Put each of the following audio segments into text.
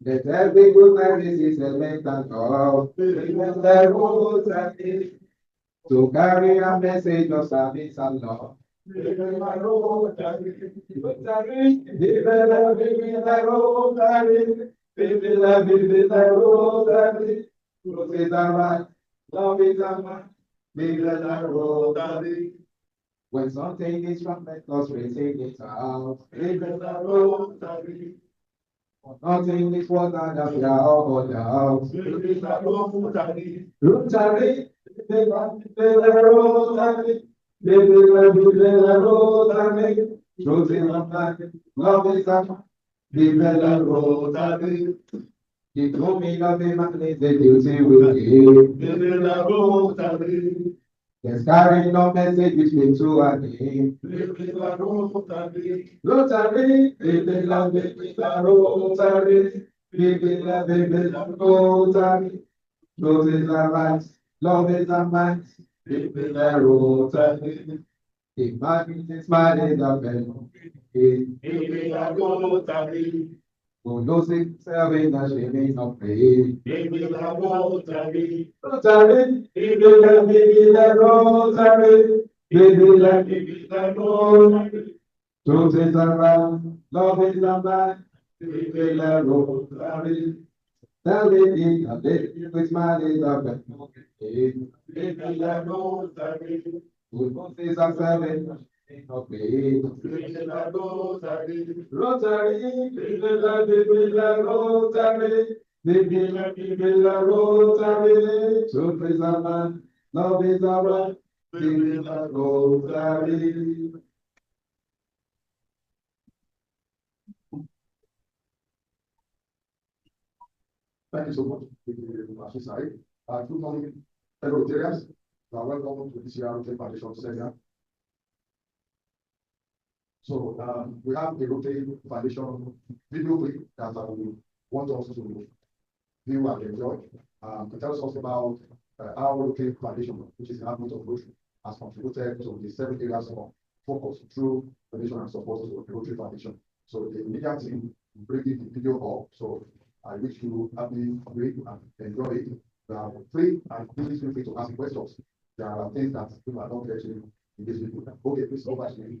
Let every good service is a mental of the Rotary to carry a message of service and love. Rotary, love is a man, love is a man, Rotary. When something is wrong, let us raise it out. Rotary. Nothing is what I have all the house. Rotary, Rotary, Rotary, truth is a man, love is a man, Rotary. The coming of the man is the duty we give. There's carrying no message between two and him. Rotary, Rotary, Rotary. Truth is a right, love is a might. Rotary. The man is smiling the fellow. Rotary. Who knows himself in the shaming of pain. Rotary, Rotary, Rotary. Truth is a man, love is a man. Rotary. The lady, the lady with smiling the fellow. Who knows himself in the shaming of pain. Rotary, Rotary, Rotary. Truth is a man, love is a man, Rotary. Thank you so much, Good morning, fellow Rotarians. Welcome to this year Rotary Foundation Seminar. So we have a Rotary Foundation video clip that we want us to view and enjoy. It tells us about our Rotary Foundation, which is an output of Rotary, has contributed to the 7 areas of focus through donation and support to the Rotary Foundation. So the media team bring the video up. So I wish you happy read and enjoy it. Free and please feel free to ask questions. There are things that people are not getting in this video. Okay, please over to me.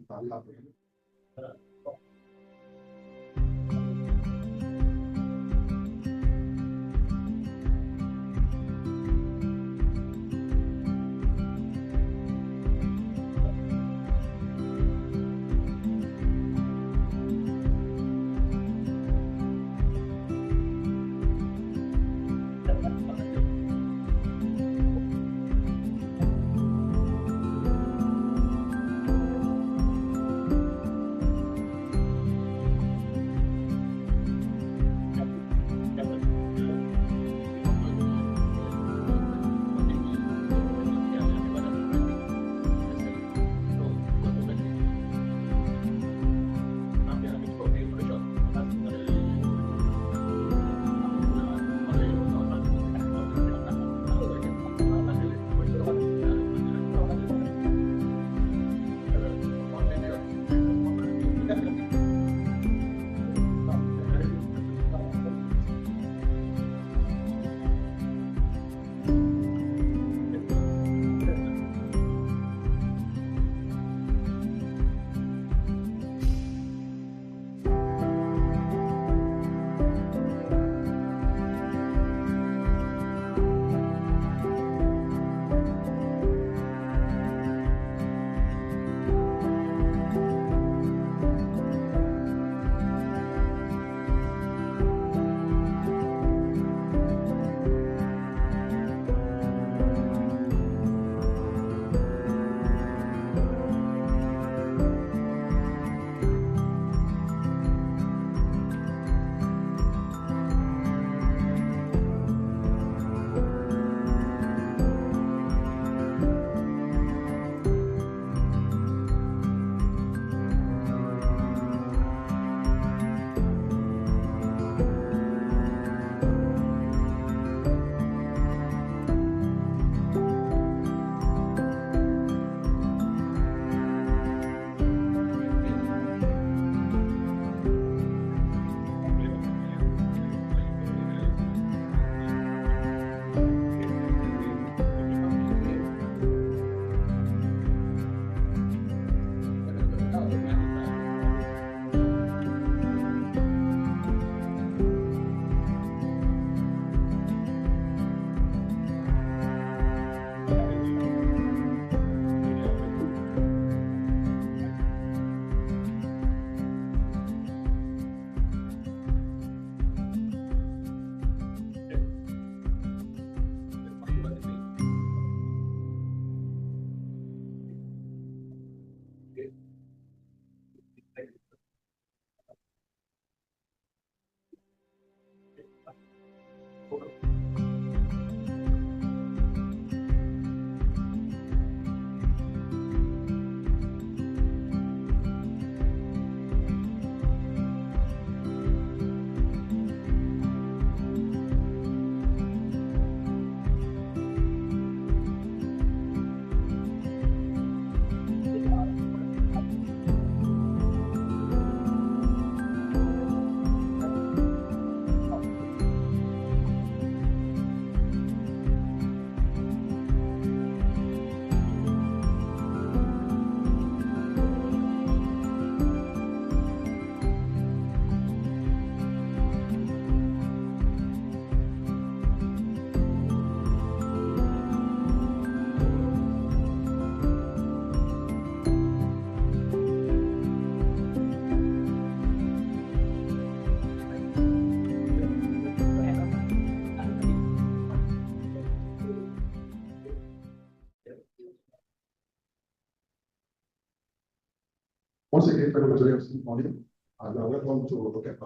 Once again, fellow Rotarians, good morning, and you are welcome to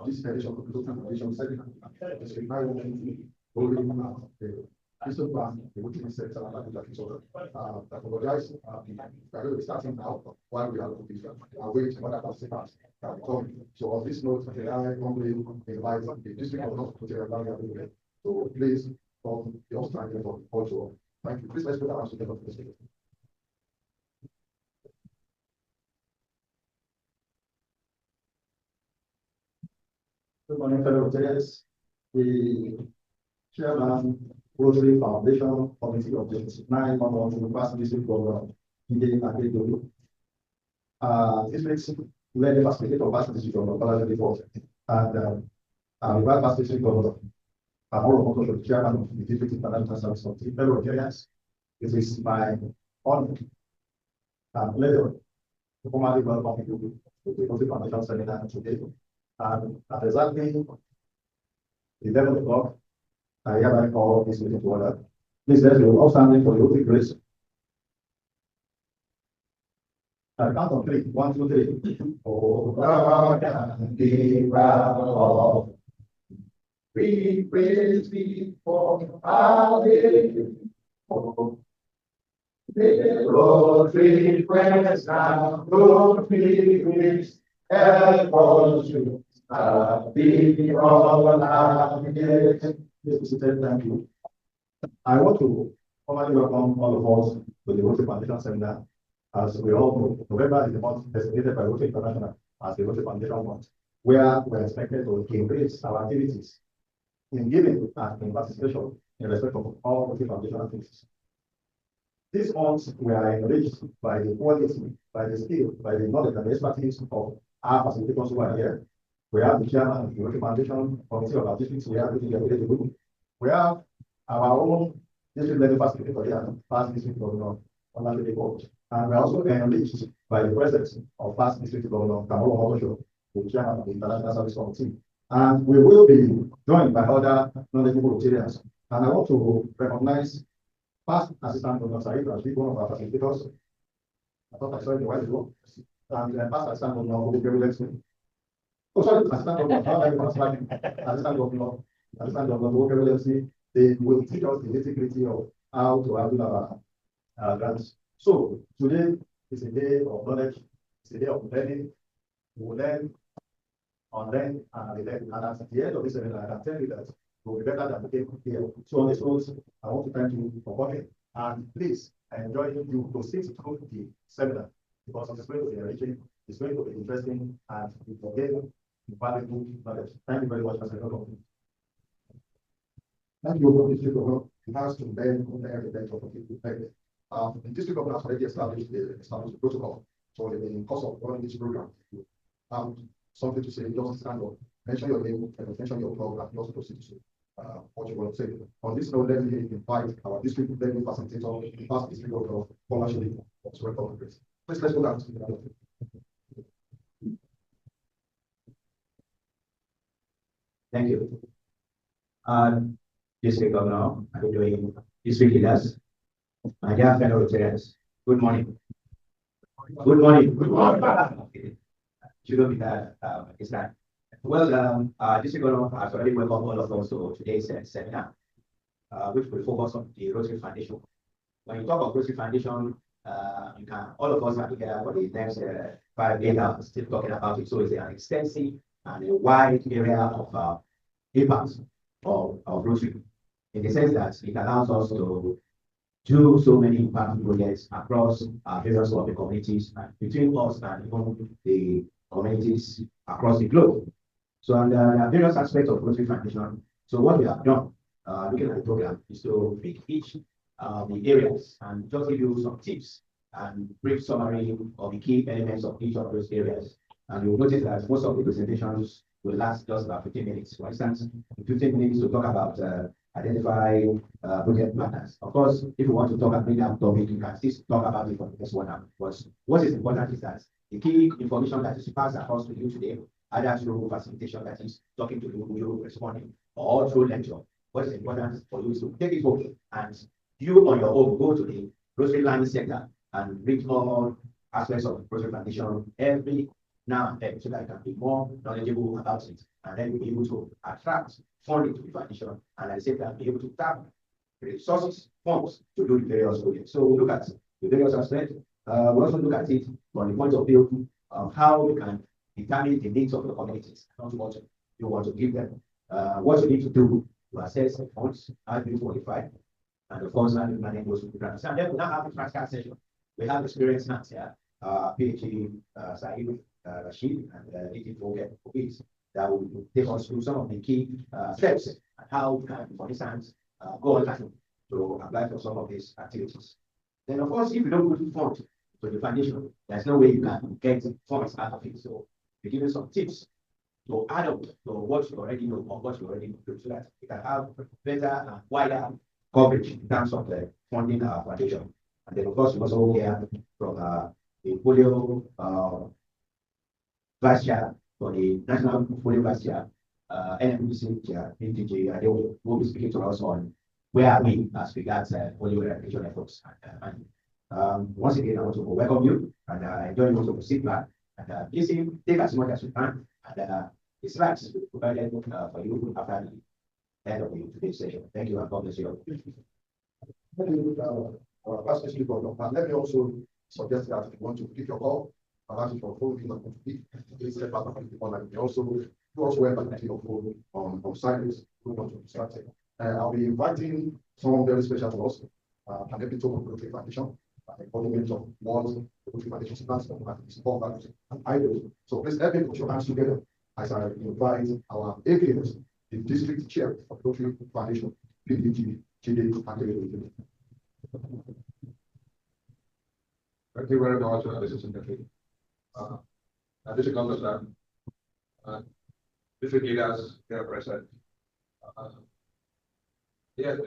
this edition of the Rotary Foundation Seminar. It's a very holding the Crystal Plan, the Rotary Center, and the Rotary I apologize. We are going to be starting now while we are looking and wait for other participants that will come. So on this note, I humbly invite the district of North Rotary to please from the Australian also. Thank you. Please let's put our hands together for this. Good morning, fellow Rotarians. The chairman, Rotary Foundation Committee of the 9112 Past District Governor, Deinde Akeredolu. This makes led the facilitator of Past District Governor, Kola Sodipo, and the Past District Governor, Kamoru Omotosho, chairman of the District International Service Committee. Fellow Rotarians, it is my honor and pleasure to formally welcome you to the Rotary Foundation Seminar today. And at exactly 11 o'clock, I hereby call this meeting to order. Please let's be all standing for the Rotary grace. I count on 3. 1, 2, 3. Oh, God, and be proud. We praise thee for our day. The Rotary friends now, Rotary grace, help us to. Thank you. I want to formally welcome all of us to the Rotary Foundation Seminar. As we all know, November is the month designated by Rotary International as the Rotary Foundation month, where we are expected to increase our activities in giving and in participation in respect of all Rotary Foundation activities. This month, we are enriched by the quality, by the skill, by the knowledge and the expertise of our facilitators who are here. We have the chairman of the Rotary Foundation Committee of our districts. We have PDG Akeredolu. We have our own district level facilitator here, past district governor, and we are also enriched by the presence of past district governor Kamoru Omotosho, the chairman of the International Service Committee. And we will be joined by other knowledgeable Rotarians. And I want to recognize past assistant governor Said as one of our facilitators. I thought I saw it a while ago. And past assistant governor Omotosho. Oh, sorry, assistant governor, they will teach us the nitty-gritty of how to handle our grants. So today is a day of knowledge, it's a day of learning. We will learn, unlearn, and relearn. And at the end of this seminar, I can tell you that we will be better than the day here. So on this note, I want to thank you for coming. And please, I enjoy you to sit through the seminar because it's going to be enriching, it's going to be interesting, and it will gain valuable knowledge. Thank you very much, Mr. Governor. Thank you, District Governor. It has to bear every day of the the District Governor has already established the protocol. So in the course of running this program, you have something to say, just stand up, mention your name, and mention your program, you also proceed to what you want to say. On this note, let me invite our district level facilitator, the past district governor, Kola Sodipo, to welcome the grace. Please let's go down to the Thank you. District Governor, are you doing district leaders? My dear fellow Rotarians, good morning. Good morning. Good morning. Okay. Shouldn't be that it's that. Well, District Governor has already welcomed all of us to today's seminar, which will focus on the Rotary Foundation. When you talk of Rotary Foundation, you can all of us are together for the next 5 hours still talking about it. So it's an extensive and a wide area of impact of Rotary, in the sense that it allows us to do so many impactful projects across various of the communities and between us and even the communities across the globe. So and there are various aspects of Rotary Foundation. So what we have done, looking at the program, is to pick each the areas and just give you some tips and brief summary of the key elements of each of those areas. And you'll notice that most of the presentations will last just about 15 minutes. For instance, 15 minutes to talk about identify project planners. Of course, if you want to talk about that topic, you can still talk about it for the next 1 hour. But what is important is that the key information that is passed across to you today, either through facilitation, that is talking to you, responding, or through lecture. What is important for you is to take it home and you on your own go to the Rotary Learning Center and read all aspects of Rotary Foundation every now and then, so that you can be more knowledgeable about it, and then you'll be able to attract funding to the foundation, and at the same time be able to tap resources, funds to do the various projects. So we look at the various aspects. We also look at it from the point of view of how we can determine the needs of the communities, not what you want to give them. What you need to do to assess the funds, how you qualify, and of course, how you manage those programs. And then we now have the practical session. We have experienced hands here, PDG Sahib Rashid and DG Foge that will take us through some of the key steps and how we can, for instance, go online to apply for some of these activities. Then, of course, if you don't put funds to the foundation, there's no way you can get funds out of it. So, we're giving some tips to add up to what you already know or what you already do so that you can have better and wider coverage in terms of the funding foundation. And then, of course, we also hear from the Polio Vice Chair for the National Polio Vice Chair, NMPC Chair, PDG Adewo, who will be speaking to us on where are we as regards polio eradication efforts. Once again, I want to welcome you and enjoy you also to sit back and listen, take as much as you can, and the slides provided for you after the end of today's session. Thank you and God bless you. Let me also suggest that if you want to pick your call, ask your phone, you want to pick, please step out of the online. You also have to your phone on silence. We want to distract it. I'll be inviting someone very special to us, an epitome of Rotary Foundation, embodiment of what the Rotary Foundation stands for, and support values and idols. So please help me put your hands together as I invite our AKS, the district chair of Rotary Foundation, PDG Jide Akeredolu. Thank you very much, Mr. Secretary. District Councilor, district leaders here present. Yes,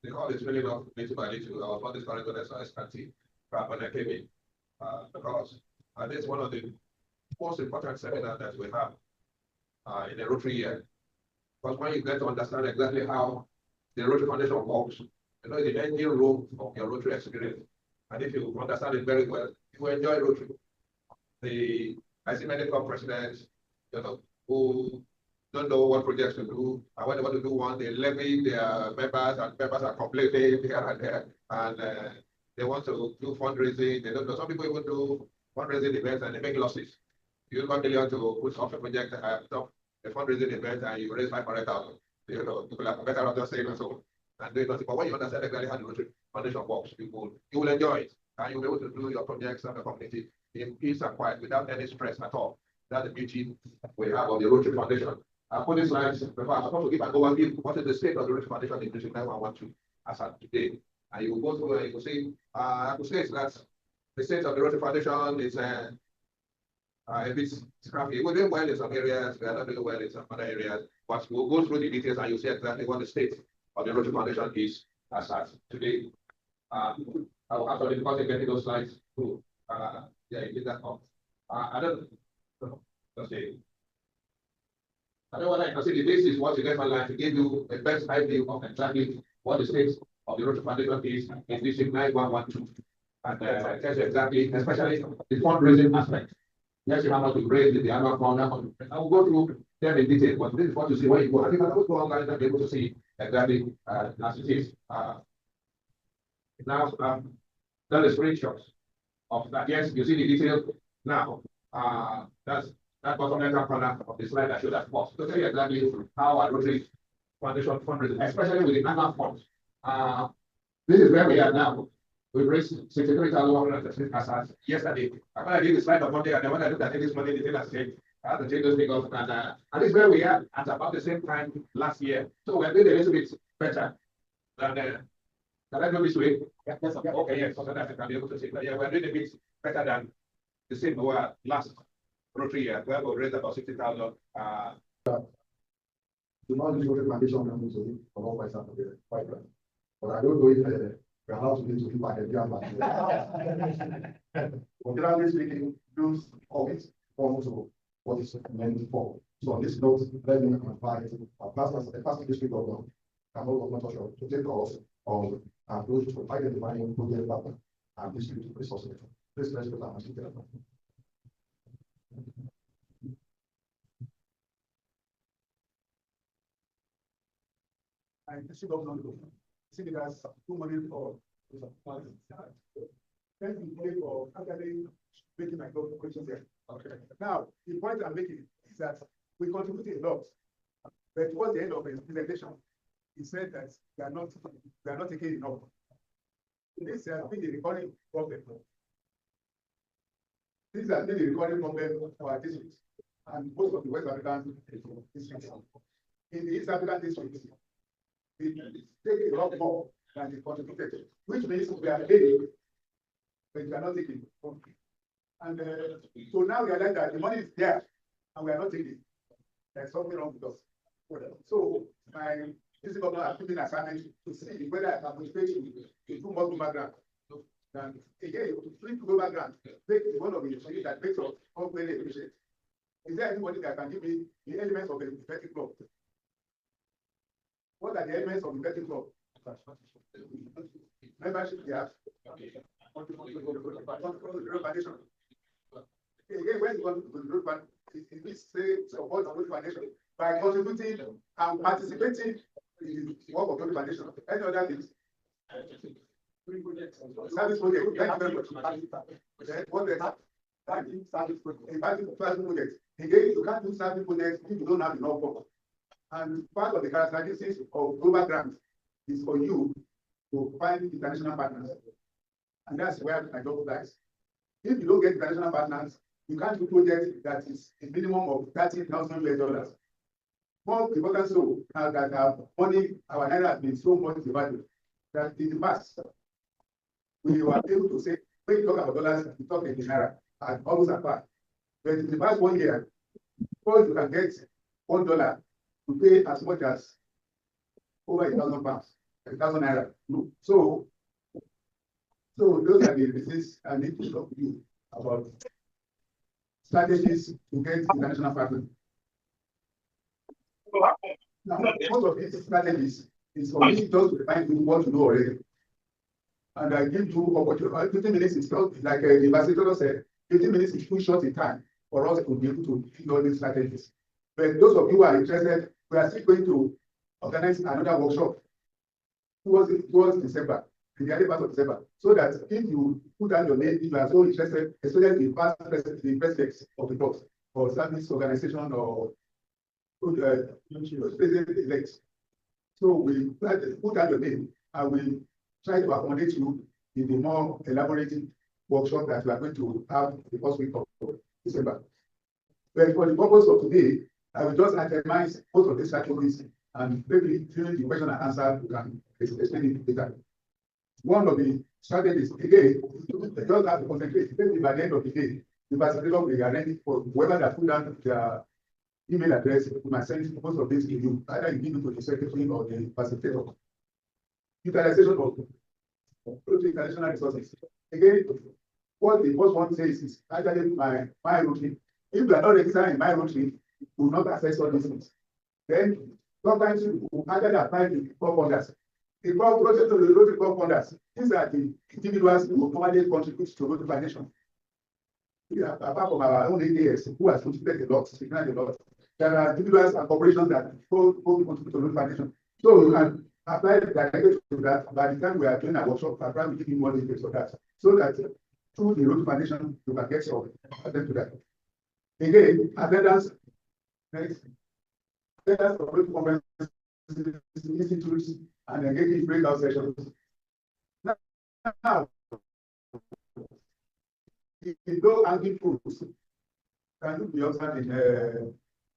the call is really not little by little. I was on this curriculum as expertise when I came in, because this is one of the most important seminars that we have in the Rotary year. Because when you get to understand exactly how the Rotary Foundation works, you know the engine room of your Rotary experience. And if you understand it very well, you will enjoy Rotary. I see many club presidents, you know, who don't know what projects to do, and when they want to do one, they levy their members, and members are complaining here and there, and they want to do fundraising. They don't know. Some people even do fundraising events and they make losses. You use $1 million to put off a project, a fundraising event, and you raise 500,000. You know, people are better off just saying so and doing nothing. But when you understand exactly how the Rotary Foundation works, you will enjoy it, and you'll be able to do your projects and the community in peace and quiet without any stress at all. That's the beauty we have of the Rotary Foundation. For this slide, I'm supposed to give an overview of what is the state of the Rotary Foundation in District 9112 as of today. And you will go through and you will see, I will say that the state of the Rotary Foundation is a bit scrappy. We're doing well in some areas, we are not doing well in some other areas, but we'll go through the details and you'll see exactly what the state of the Rotary Foundation is as of today. I'll have to difficulty getting those slides through. Yeah, you did that up. I don't know. Let's see. I don't want to consider this is what you get online to give you the best idea of exactly what the state of the Rotary Foundation is in District 9112. And tells you exactly, especially the fundraising aspect. Yes, you have not to raise the annual fund. I will go through them in detail, but this is what you see when you go. I think I will go online and be able to see exactly as it is. Now, that is screenshots of that. Yes, you see the detail now. That's that bottom left corner of the slide that shows that box to tell you exactly how our Rotary Foundation fundraising, especially with the annual funds. This is where we are now. We raised 63,100 as yesterday. When I did the slide on Monday, and then when I looked at it this morning, the thing has changed. I had to take those figures, and this is where we are at about the same time last year. So we're doing a little bit better than can I go this way? Yes, okay, yes, so that I can be able to say that. Yeah, we're doing a bit better than the same we were last Rotary year, where we raised about 60,000. The non-Rotary Foundation members will come up by some of the pipeline. But I don't know if we're allowed to need to keep back the but generally speaking, those comments forms of what is meant for. So on this note, let me invite our pastors, the pastor district of Kamoru Omotosho to take us on approach to identifying project partner and district resources. Please let's put our hands together. And she does not know. See, there's too money for then we pay for actually making my questions there. Okay. Now, the point I'm making is that we contribute a lot, but towards the end of the presentation, he said that they are not taking enough. This has been the recording problem. This has been the recording problem for our districts and most of the West African districts. In the East African districts, we take a lot more than the contributed, which means we are paying, but we are not taking. And so now we realize that the money is there and we are not taking. There's something wrong with us. So my district governor has put in assignment to see whether I can motivate you to do more background. And again, to flip global grant, make one of the things that makes us all very efficient. Is there anybody that can give me the elements of the effective club? What are the elements of the effective club? Membership, yeah. Foundation. Again, when you go to the road, it say support the road foundation by contributing and participating in the work of the foundation. Any other things? Service project. Thank you very much. What else? Service project. Again, you can't do service projects if you don't have enough work. And part of the characteristics of global grant is for you to find international partners. And that's where my job lies. If you don't get international partners, you can't do projects that is a minimum of $30,000. More important so that our money, our naira has been so much devalued that in the past, we were able to say, when you talk about dollars, you talk in naira, and almost apart. But in the past 1 year, because you can get $1 to pay as much as over £1,000, 1,000 naira. So those are the reasons I need to talk to you about strategies to get international partners. Now, most of these strategies is for me just to remind you what you know already. And I give you opportunity. 15 minutes is not like the ambassador said, 15 minutes is too short in time for us to be able to do all these strategies. But those of you who are interested, we are still going to organize another workshop towards December, in the early part of December, so that if you put down your name, if you are so interested, especially the past presidents of the clubs or service organization or president elects. So we put down your name and we try to accommodate you in the more elaborate workshop that we are going to have the first week of December. But for the purpose of today, I will just itemize most of these strategies and maybe during the question and answer, you can explain it later. One of the strategies, again, just have to concentrate. Maybe by the end of the day, the facilitator will arrange for whoever that put down their email address, we might send most of this to you. Either you give it to the secretary or the facilitator. Utilization of international resources. Again, what the first one says is actually my Rotary. If you are not registered in my Rotary, you will not access all these things. Then sometimes you will actually apply to co-funders. The project of the Rotary co-funders, these are the individuals who commonly contribute to Rotary Foundation. Apart from our own ADS, who has contributed a lot, significantly a lot, there are individuals and corporations that contribute to Rotary Foundation. So you can apply directly to that. By the time we are doing our workshop, I'll probably give you more details of that, so that through the Rotary Foundation, you can get some attention to that. Again, attendance, next, attendance for Rotary conferences, institutes, and engaging breakout sessions. Now, the low-hanging fruits can be observed in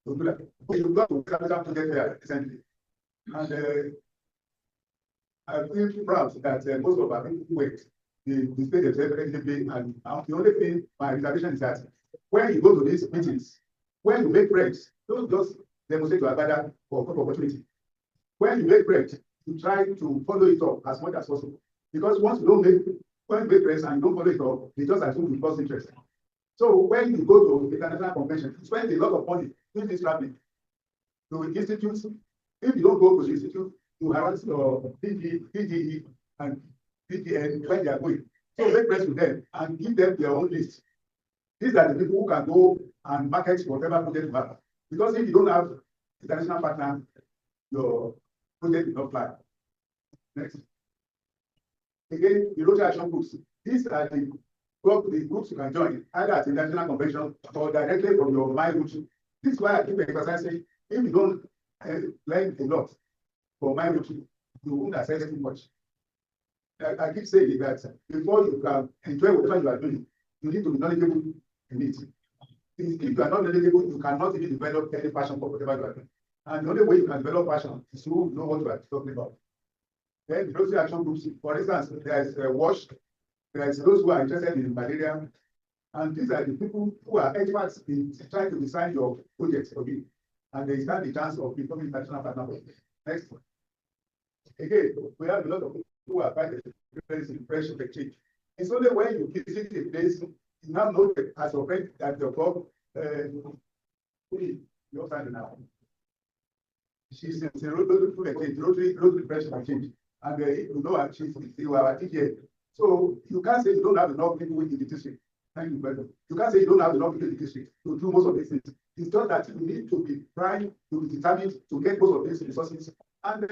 you've got to capital to get there recently. And I feel proud that most of our people wait. The state is very big, and the only thing, my reservation is that when you go to these meetings, when you make friends, don't just demonstrate your abada for opportunity. When you make friends, you try to follow it up as much as possible. Because once you don't when you make friends and you don't follow it up, it just assumes you lost interest. So when you go to the international convention, you spend a lot of money doing this traveling to institutes. If you don't go to the institute, you harass your PDG and PDN when they are going. So make friends with them and give them their own list. These are the people who can go and market whatever project you have. Because if you don't have international partner, your project will not fly. Next. Again, the Rotary Action Groups. These are the groups you can join, either at international convention or directly from your mind group. This is why I keep emphasizing, if you don't learn a lot from my group, you won't access too much. I keep saying that before you can enjoy whatever you are doing, you need to be knowledgeable in it. If you are not knowledgeable, you cannot even develop any passion for whatever you are doing. And the only way you can develop passion is to know what you are talking about. Then the Rotary Action Groups, for instance, there is WASH, there is those who are interested in malaria, and these are the people who are experts in trying to design your projects for you. And they stand the chance of becoming international partner. Next one. Again, we have a lot of people who are quite experienced in friendship exchange. It's only when you visit a place, you now know as your friend that your club, your friend now. She's in Rotary Friendship Exchange. And you know, she's our TJ. So you can't say you don't have enough people in the district. Thank you, brother. You can't say you don't have enough people in the district to do most of these things. It's just that you need to be trying to be determined to get most of these resources. And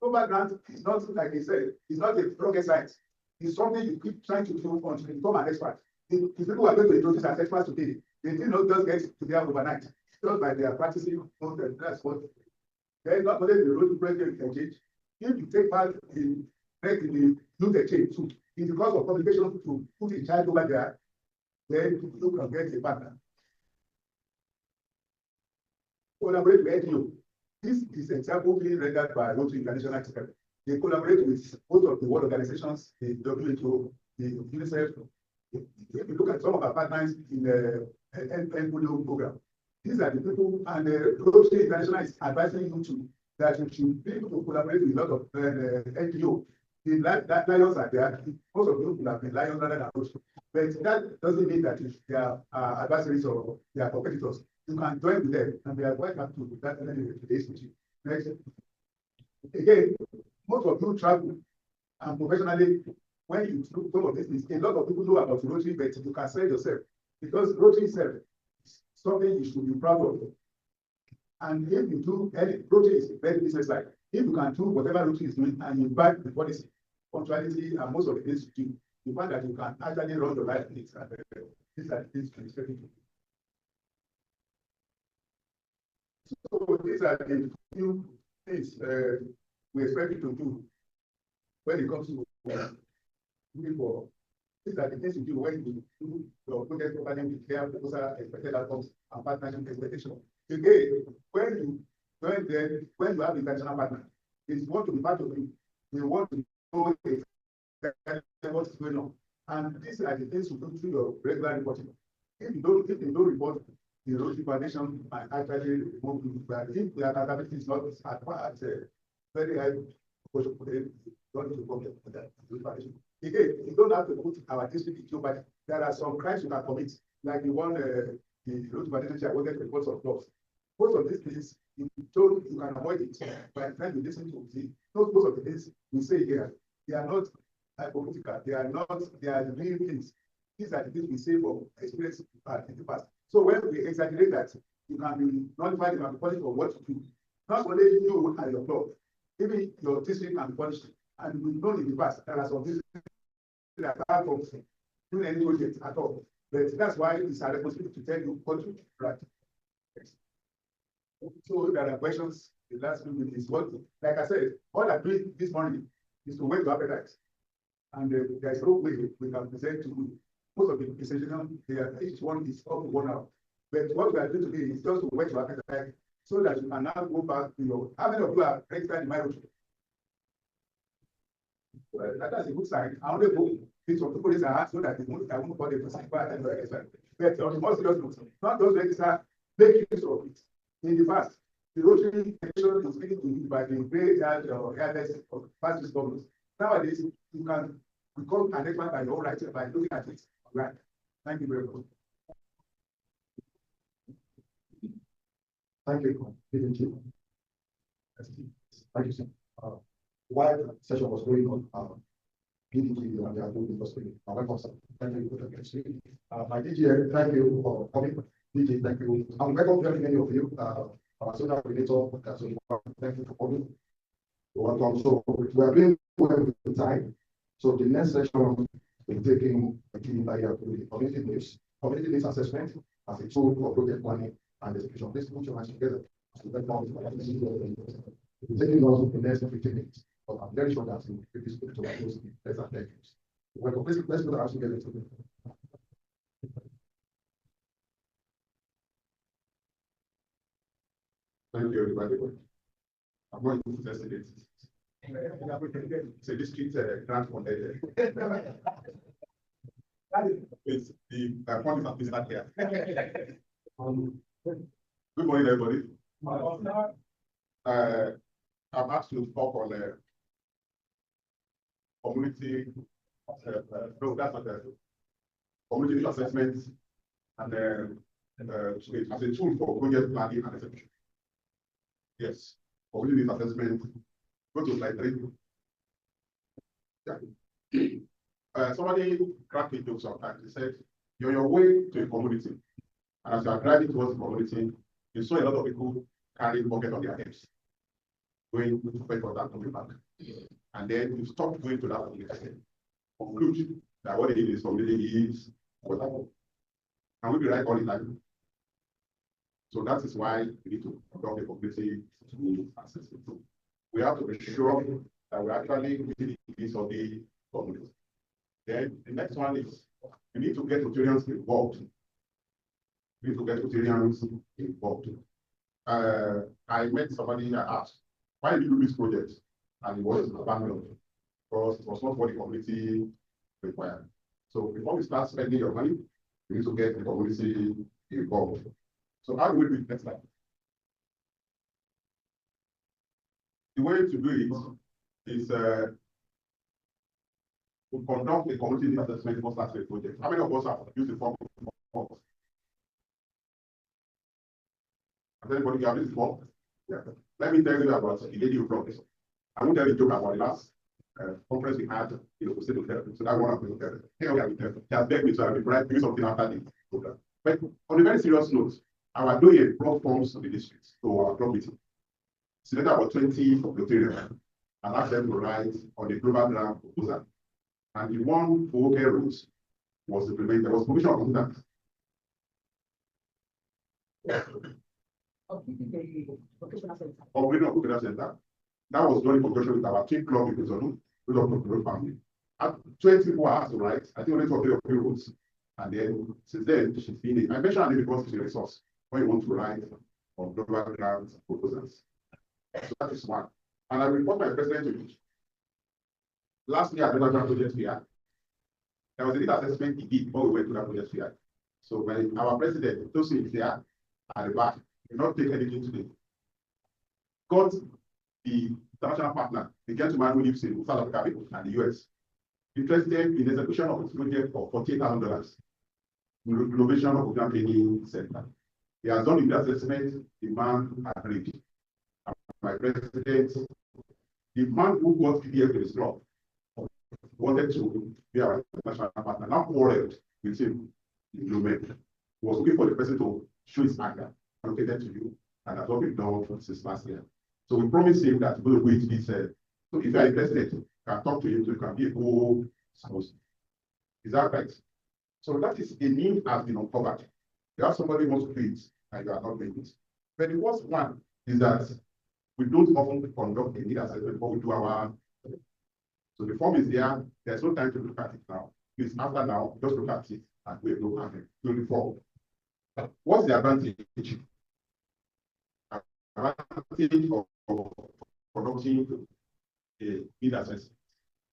global grant is not, like I said, it's not a rocket science. It's something you keep trying to do until you become an expert. The people who are going to introduce as experts today, they did not just get to there overnight. Just by their practicing, that's what. Then not only the Rotary President exchange, if you take part in the youth exchange too, it's because of publication to put a child over there, then you can get a partner. Collaborate with NGO. This is example being rendered by Rotary International District. They collaborate with both of the world organizations, the WHO, the UNICEF. If you look at some of our partners in the Polio program, these are the people, and Rotary International is advising you to that you should be able to collaborate with a lot of NGO. The lions are there. Most of you will have been lions rather than Rotary. But that doesn't mean that if they are adversaries or they are competitors. You can join with them, and they are quite happy to that today's meeting. Next. Again, most of you travel and professionally, when you do some of this, a lot of people know about Rotary, but you can sell yourself because Rotary itself is something you should be proud of. And if you do any, Rotary is very business-like. If you can do whatever Rotary is doing and you back the policy, punctuality, and most of the things you do, you find that you can actually run your life things. And these are the things you expect to do. So these are the few things we expect you to do when it comes to looking for. These are the things you do when you do your project properly with clear proposal, expected outcomes, and partnership expectation. Again, when you have international partner, it's want to be part of it. We want to know what is going on. And these are the things you do through your regular reporting. If you don't report, the Rotary Foundation might actually remove you. But if the accountability is not at very high proportion for them, don't need to come here for that. Again, you don't have to put our district in jeopardy. There are some crimes you can commit, like the one the Rotary Foundation wanted reports of laws. Most of these things, you can avoid it by trying to listen to the most of the things we say here. They are not hypothetical. They are real things. These are the things we say from experience in the past. So when we exaggerate that, you can be notified, you can be punished for what you do. Not only you and your club, even your district can be punished. And we know in the past there are some districts that are from doing any project at all. But that's why it's our responsibility to tell you what to do right. So there are questions. The last few minutes is what, like I said, all I'm doing this morning is to whet your appetite. And there is no way we can present to you. Most of the presentation, each one is up to 1 hour. But what we are doing today is just to whet your appetite so that you can now go back to your. How many of you are registered in my Rotary? Well, that's a good sign. I only go things from people are so that I won't call them to but on the more serious note, not those register, make use of it. In the past, the Rotary Foundation is speaking to you by the great or airless of past discoveries. Nowadays, you can become an expert by your own writing by looking at it. Right. Thank you very much. Thank you, PDG. Thank you, sir. While the session was going on, PDG Yomi Adewunmi for speaking. Welcome, sir. Thank you for speaking. My DG, thank you for coming. DG, thank you. And welcome very many of you. Our social coordinator, thank you for coming. Welcome. So we are doing well with time. So the next section is taking a key barrier to the community needs assessment as a tool for project planning and execution. Please put your hands together. Taking us to the next 15 minutes. But I'm very sure that if you speak to our close, let's thank you. Welcome. Let's put our hands together. Thank you, everybody. I'm going to test it. It's a district grant funded. It's the point of business here. Good morning, everybody. I'm asked to talk on community. No, that's not community assessment and as a tool for project planning and execution. Yes, community assessment. Go to slide 3. Yeah. Somebody cracked a joke sometimes. He said, you're on your way to a community, and as you are driving towards the community, you saw a lot of people carrying bucket on their heads, going to pay for that coming back. And then you stop going to that community. Conclude that what it is community is whatever. And we be right all the time. So that is why we need to conduct a community assessment. We have to be sure that we actually meet the needs of the community. Then the next one is we need to get Rotarians involved. We need to get Rotarians involved. I met somebody I asked, why did you do this project? And it was abandoned because it was not what the community required. So before we start spending your money, we need to get the community involved. So how do we do it next time? The way to do it is to conduct a community assessment before starting a project. How many of us have used the form? Has anybody got this form? Yeah. Let me tell you about the lady who brought this. I won't tell you a joke about the last conference we had in the state of therapy. So that one of them. He has begged me to have been doing something after the program. But on a very serious note, our doing brought forms to the district to our club meeting. Selected about 20 of the Rotarians and asked them to write on the global grant proposal. And the one who wrote was implemented. There was provision of that. Vocational Center. That was done in conjunction with our team club because of the family. At 20 people were asked to write. I think only 2 or 3 wrote. And then since then, she's been it. I mentioned it because it's a resource when you want to write on global grant proposals. So that is one. And I report my president to you. Last year, at the global project fair, there was a little assessment he did before we went to that project fair. So when our president, those is there at the back, did not take anything today. Got the international partner, the gentleman who lives in South Africa and the US, interested in the execution of this project for $48,000. Renovation of program training center. He has done the assessment, the man agreed. My president, the man who got PDF to his club wanted to be our national partner, now quarreled with him in Lumen. He was looking for the person to show his anger, allocated to you, and that's what we've done since last year. So we promised him that we'll wait this. So if you are interested, you can talk to him, so you can be a co-spouse. Is that right? So that is a need has been uncovered. You have somebody who wants to do it, and you are not doing it. But the worst one is that we don't often conduct a need assessment before we do our. So the form is there. There's no time to look at it now. It's after now. Just look at it and we look at it. 24. What's the advantage? Advantage of conducting a need assessment.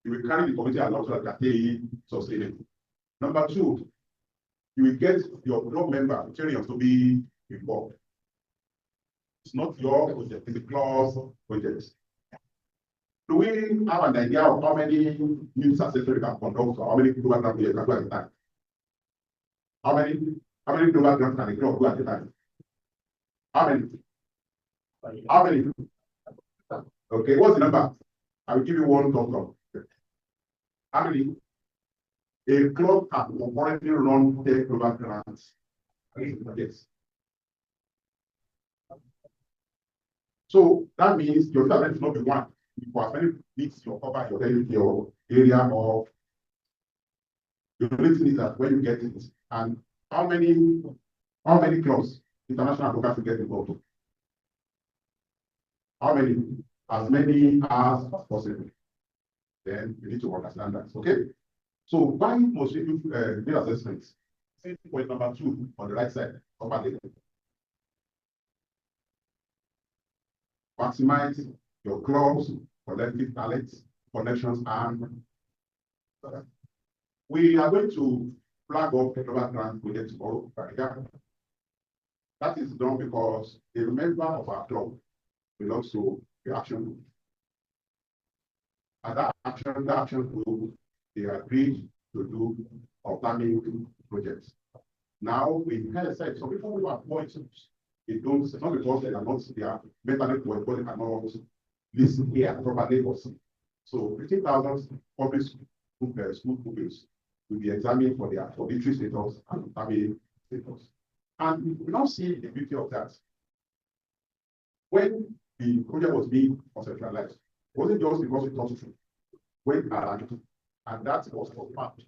You will carry the committee along so that they sustain it. Number 2, you will get your club member to be involved. It's not your project, it's a club project. Do we have an idea of how many needs assessment we can conduct or how many global grants we can do at a time? How many global grants can a club do at a time? How many? How many? Okay, what's the number? I will give you one thumb up. How many? A club can concurrently run 10 global grants. Yes. So that means your talent is not the one. For as many needs you cover your area of the only thing is that when you get it, and how many clubs international advocates will get involved? How many? As many as possible. Then you need to understand that. Okay. So why must we do assessments? Point number 2 on the right side. Maximize your clubs, collective talents, connections, and we are going to flag up a global grant project tomorrow. That is done because a member of our club belongs to the action group. And that action group, they agreed to do planning projects. Now we kind of said, so before we appoint, it don't, it's not because they are not there, mentally poor, because they cannot listen here properly or see. So 15,000 public school pupils will be examined for their auditory status and family status. And we now see the beauty of that. When the project was being conceptualized, it wasn't just because we thought it went around, and that was confirmed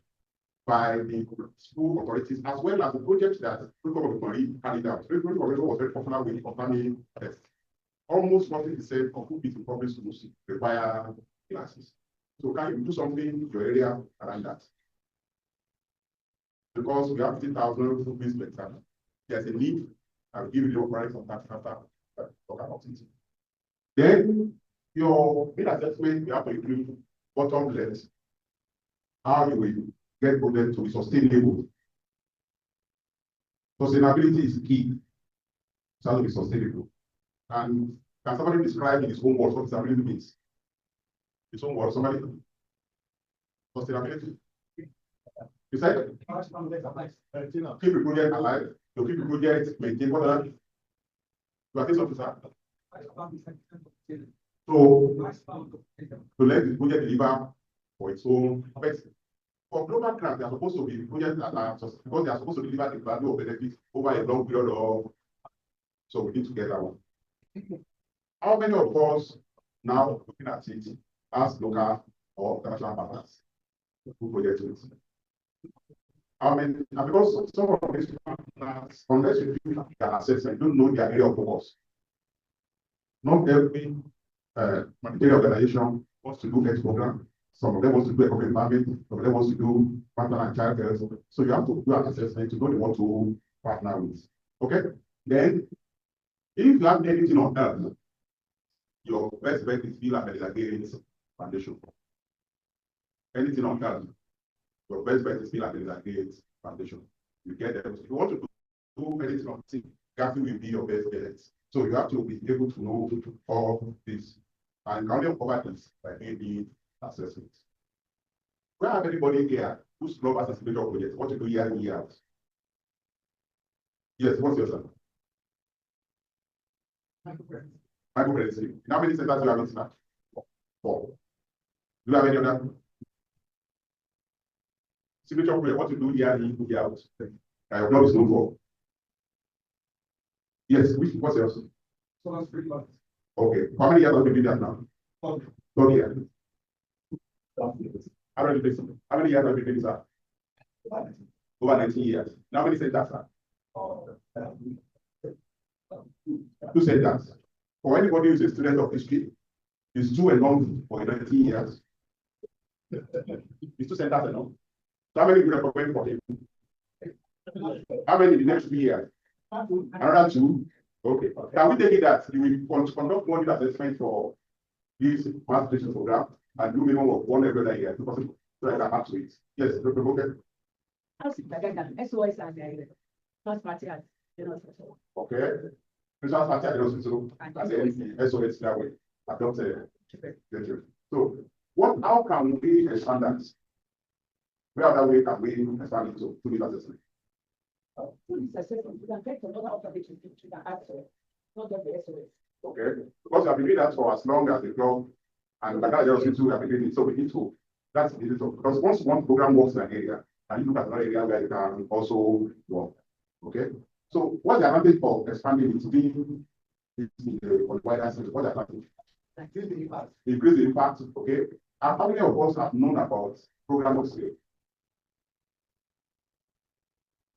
by the school authorities, as well as the project that Rotary carried out. Rotary was very popular with family tests. Almost 40% of who in public schools require classes. So can you do something in your area around that? Because we have 50,000 rupees per exam. There's a need. I'll give you the price of that after talk about it. Then your main assessment, you have to include bottom left, how you will get project to be sustainable. Sustainability is key. It has to be sustainable. And can somebody describe in his own words what sustainability means? His own words, somebody? Sustainability. You said? Keep the project alive. To keep the project maintained. What are you are saying something, sir? So, to let the project deliver for its own best. For global grants, they are supposed to be projects that are just because they are supposed to deliver the value of benefits over a long period of. So we need to get that one. How many of us now looking at it as local or international partners who project it? How many? And because some of these partners, unless you do their assessment, don't know their area of focus. Not every humanitarian organization wants to do health program. Some of them want to do economic farming. Some of them want to do partner and child care. So you have to do an assessment to know what to partner with. Okay. Then, if you have anything on earth, your best bet is Bill and Melinda Gates Foundation. Anything on earth, your best bet is Bill and Melinda Gates Foundation. You get them. If you want to do anything on it, Gaffy will be your best bet. So you have to be able to know all this. And can only cover this by any assessment. We have anybody here who's global accessibility project? What to do year in, year out? Yes, what's your son? Microcredit. How many centers do you have in Snap? 4. Do you have any other? Signature project, what to do year in, year out? Your club is known for. Yes, what's yours? So that's 3 months. Okay. How many years have you been that now? 30 years. How many years have you been that? Over 19 years. How many centers are? 2 centers. For anybody who is a student of history, it's 2 enough for 19 years. It's 2 centers enough. So how many will recommend for him? How many in the next 3 years? Another 2? Okay. Can we take it that you will conduct one assessment for this mass teaching program and do minimum of 1 every year so I can add to it? Yes, okay. Okay. Christmas party at the hospital as anything SOS that way. I don't say so how can we expand that? Where other way can we expand it to this assessment? Okay, because we have been doing that for as long as the club and the hospital have been doing it, so we need to That's the result. Because once one program works in an area, and you look at another area where it can also work. Okay. So what's the advantage of expanding it being on the wider scale? What's the advantage? Increase the impact. Increase the impact. Okay. And how many of us have known about program of scale?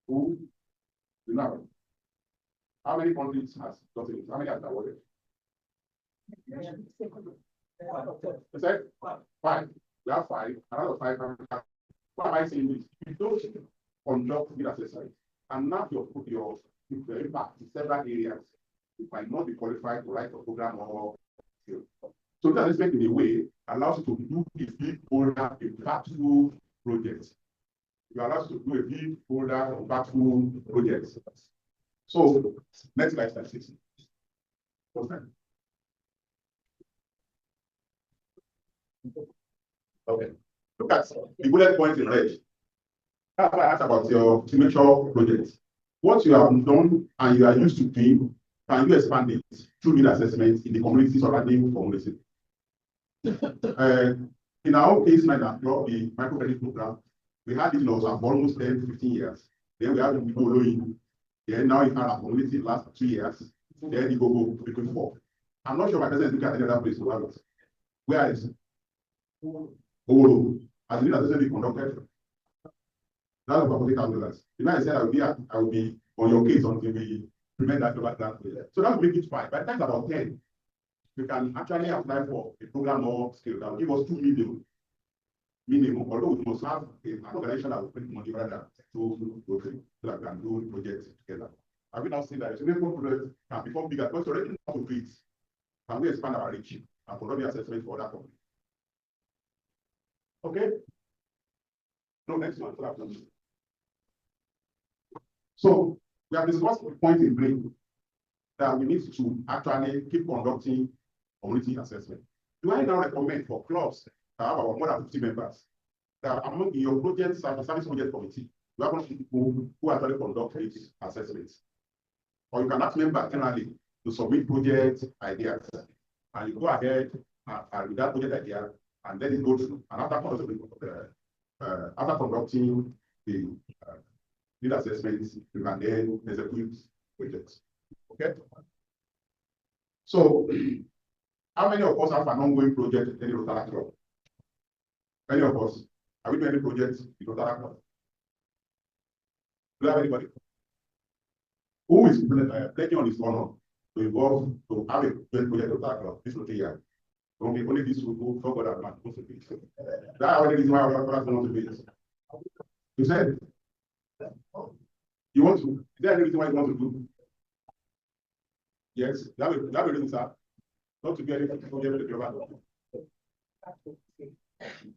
Who? You know. How many countries has gotten it? How many have awarded? You said 5. We have 5. Another 5. What am I saying is you don't conduct the assessment and now your impact in several areas. You might not be qualified to write a program or skill. So that assessment in a way allows you to do a big folder, impactful projects. You allow you to do a big folder, impactful projects. So next slide, statistics. Okay. Look at the bullet points in red. That's why I asked about your signature project. What you have done and you are used to doing, can you expand it through need assessment in the community surrounding community? In our own case, like the microcredit program, we had it for almost 10, 15 years. Then we had the following. Then now it had a community last 2 years. Then it go between 4. I'm not sure my president look at any other place to have it. Where is it? Oh, as the assessment be conducted. That's about $40,000. The man said I will be on your case until we prevent that over that. So that will make it 5. By the time about 10, you can actually apply for a program or skill that will give us 2 million minimum, although we must have an organization that will put money rather to Rotary so that we can do projects together. Have we now seen that the project can become bigger because already know how to do it? Can we expand our reach and conduct the assessment for that company? Okay. No, next one. So we have discussed the point in green that we need to actually keep conducting community assessment. Do I now recommend for clubs that have about more than 50 members that among your project service project committee, you have people who actually conduct these assessments? Or you can ask members generally to submit project ideas, and you go ahead and with that project idea and let it go through. And after conducting the need assessments, you can then execute projects. Okay. So, how many of us have an ongoing project in any Rotary Club? Many of us. Are we doing any projects in Rotary Club? Do you have anybody? Who is taking on his honor to involve to have a project in Rotary Club? This Rotary year. Only this will go forward and man. That's the reason why I want to be. You said you want to. Is there any reason why you want to do? Yes, that will reason, sir. Not to be anything to the global.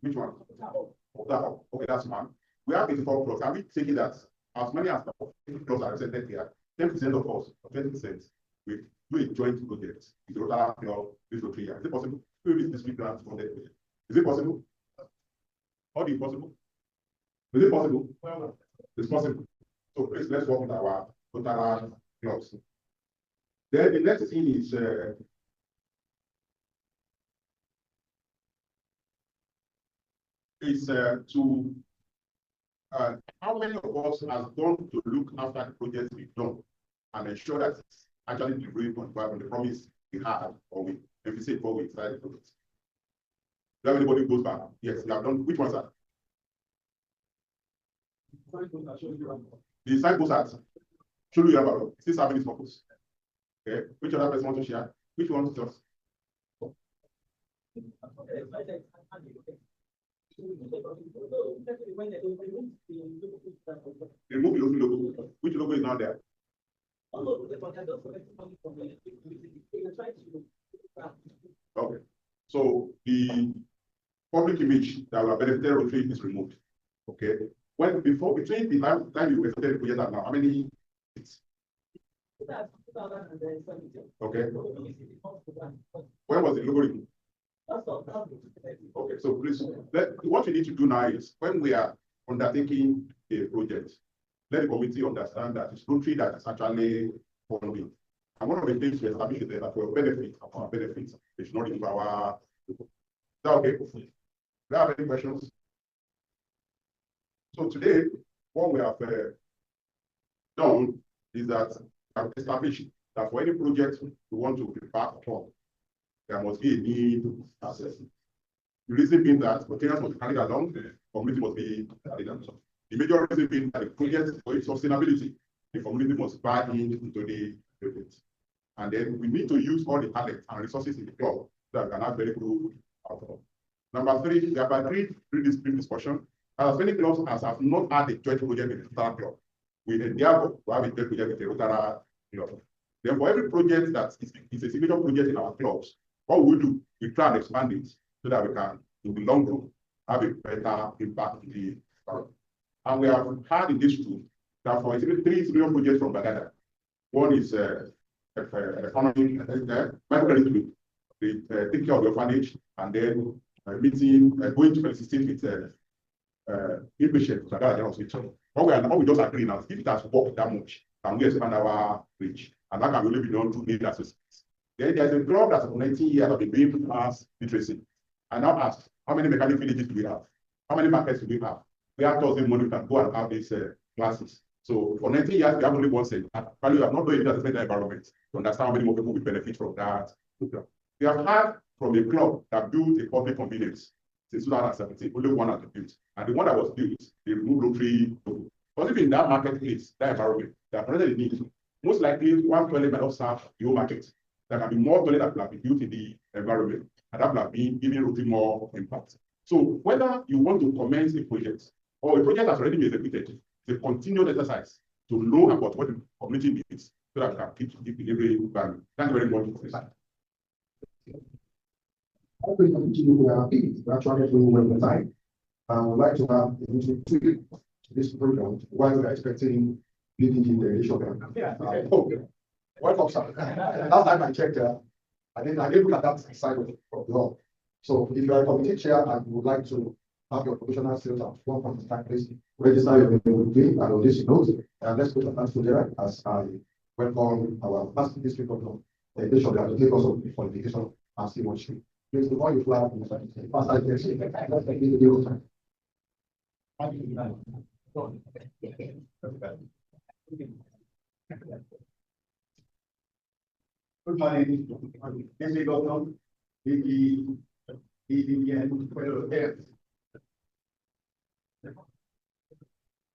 Which one? Okay, that's one. We have 84 plus. Are we taking that as many as 50 plus are represented here? 10% of us, 20%, we do a joint project. It's a Rotary Club, this Rotary. Is it possible? Maybe this week grant from that. Is it possible? How do you possible? Is it possible? It's possible. So please let's work with our Rotary clubs. Then the next thing is to how many of us has gone to look after the projects we've done and ensure that it's actually delivering on the promise we had, or we, if we say 4 weeks, started the project. Do you have anybody who goes back? Yes, we have done. Which ones are? The signpost has show you about it. Still serving its purpose. Okay. Which other person wants to share? Which one to just? Remove the logo. Which logo is not there? Okay. So the public image that will benefit Rotary is removed. Okay. When between the time you presented the project and now, how many? Okay. When was the logo removed? Okay, so please, what we need to do now is when we are undertaking a project, let the committee understand that it's Rotary that is actually funding. And one of the things we establish is that for benefit, our benefits, it's not in our. Is that okay? Do you have any questions? So today, what we have done is that we have established that for any project we want to be part of, there must be a need to access. The reason being that materials must be carried along, the community must be carried along. The major reason being that the project for its sustainability, the community must buy into the project. And then we need to use all the talent and resources in the club that can have very good outcome. Number three, we have agreed through this discussion. As many clubs as have not had a joint project with the Rotary club, we endeavor to have a joint project with the Rotary club. Then for every project that is a signature project in our clubs, what we do, we try and expand it so that we can, in the long run, have a better impact in the environment. And we have had in this room that for three signature projects from Bagada. One is economic, medical taking care of the orphanage, and then going to assisting with inpatient hospital. What we just agree now, if it has worked that much, can we expand our reach? And that can only be done through need assistance. Then there's a club that's for 19 years of doing mass literacy. And now ask, how many mechanic villages do we have? How many markets do we have? We have Thursday morning, we can go and have these classes. So for 19 years, we have only one center. Probably have not done it as a environment to understand how many more people will benefit from that program. We have had from a club that built a public convenience since 2017, only one has been built. And the one that was built, they removed Rotary logo. But if in that marketplace, that environment, they are already need, most likely one toilet might not serve the whole market. There can be more toilets that will have been built in the environment, and that will have been giving Rotary more impact. So whether you want to commence a project or a project has already been executed, it's a continuous exercise to know about what the community needs so that we can keep delivering value. Thank you very much for this. I think we are actually doing the time. I would like to have a meeting to this program while we are expecting PDG Deinde Shoga. Welcome, sir. Last time I checked, I didn't look at that side of the law. So if you are a committee chair and you would like to have your professional skills at one point in time, please register your name with me and on this note. And let's put our hands together as I welcome our past district governor, Deinde Shoga, to take us on the qualification and stewardship. Please, before you fly, Good morning, District Governor, PDG Deinde.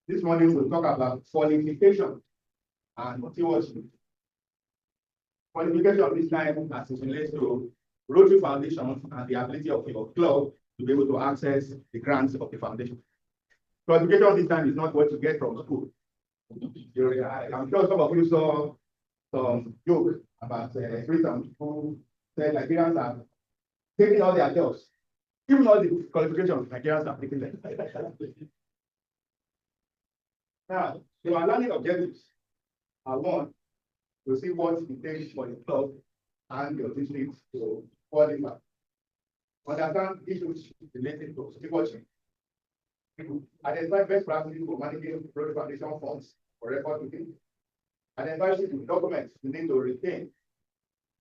This morning we'll talk about qualification and stewardship. Qualification this time as it relates to Rotary Foundation and the ability of your club to be able to access the grants of the foundation. Qualification this time is not what you get from school. I'm sure some of you saw some joke about Britain who said Nigerians are taking all their jobs, even all the qualifications Nigerians are taking them. Now, so our learning objectives are one, to see what it takes for the club and your district to qualify. Understand issues related to stewardship. Identify best practices for managing Rotary Foundation funds for record keeping. Identify documents you need to retain.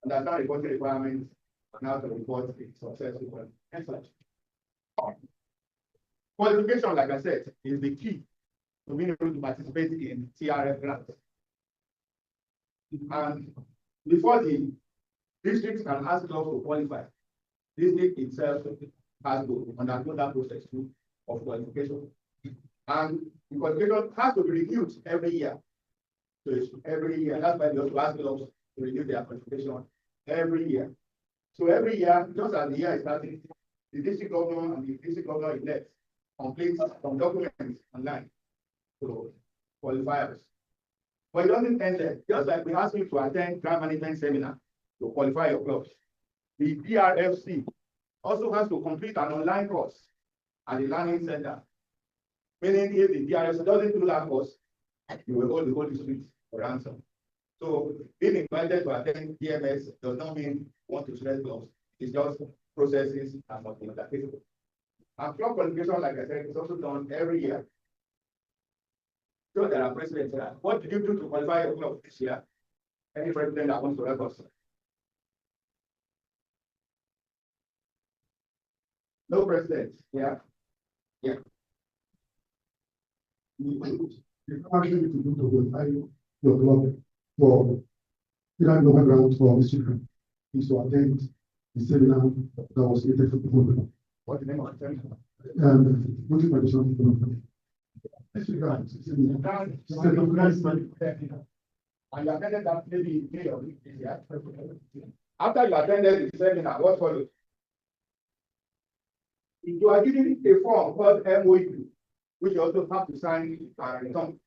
Understand reporting requirements and how to report it successfully. Excellent. Qualification, like I said, is the key to being able to participate in TRF grants. And before the district can ask clubs to qualify, district itself has to undergo that process too of qualification. And the qualification has to be reviewed every year. So it's every year. That's why we also ask clubs to review their qualification every year. So every year, just as the year is starting, the district governor and the district governor elect complete some documents online to qualifiers. But it doesn't end there. Just like we ask you to attend grant management seminar to qualify your clubs, the DRFC also has to complete an online course at the learning center. Meaning if the DRFC doesn't do that course, you will hold the whole district for ransom. So being invited to attend DMS does not mean you want to stress clubs. It's just processes and documentation. And club qualification, like I said, is also done every year. So there are presidents here. What did you do to qualify your club this year? Any president that wants to help us? No president. Yeah. Yeah. The action to do to verify your club for either local ground or district is to attend the seminar that was created for people. What's the name of the seminar? Rotary Foundation Seminar. And you attended that maybe in May or this year. After you attended the seminar, what followed? You are given a form called MOU, which you also have to sign and return,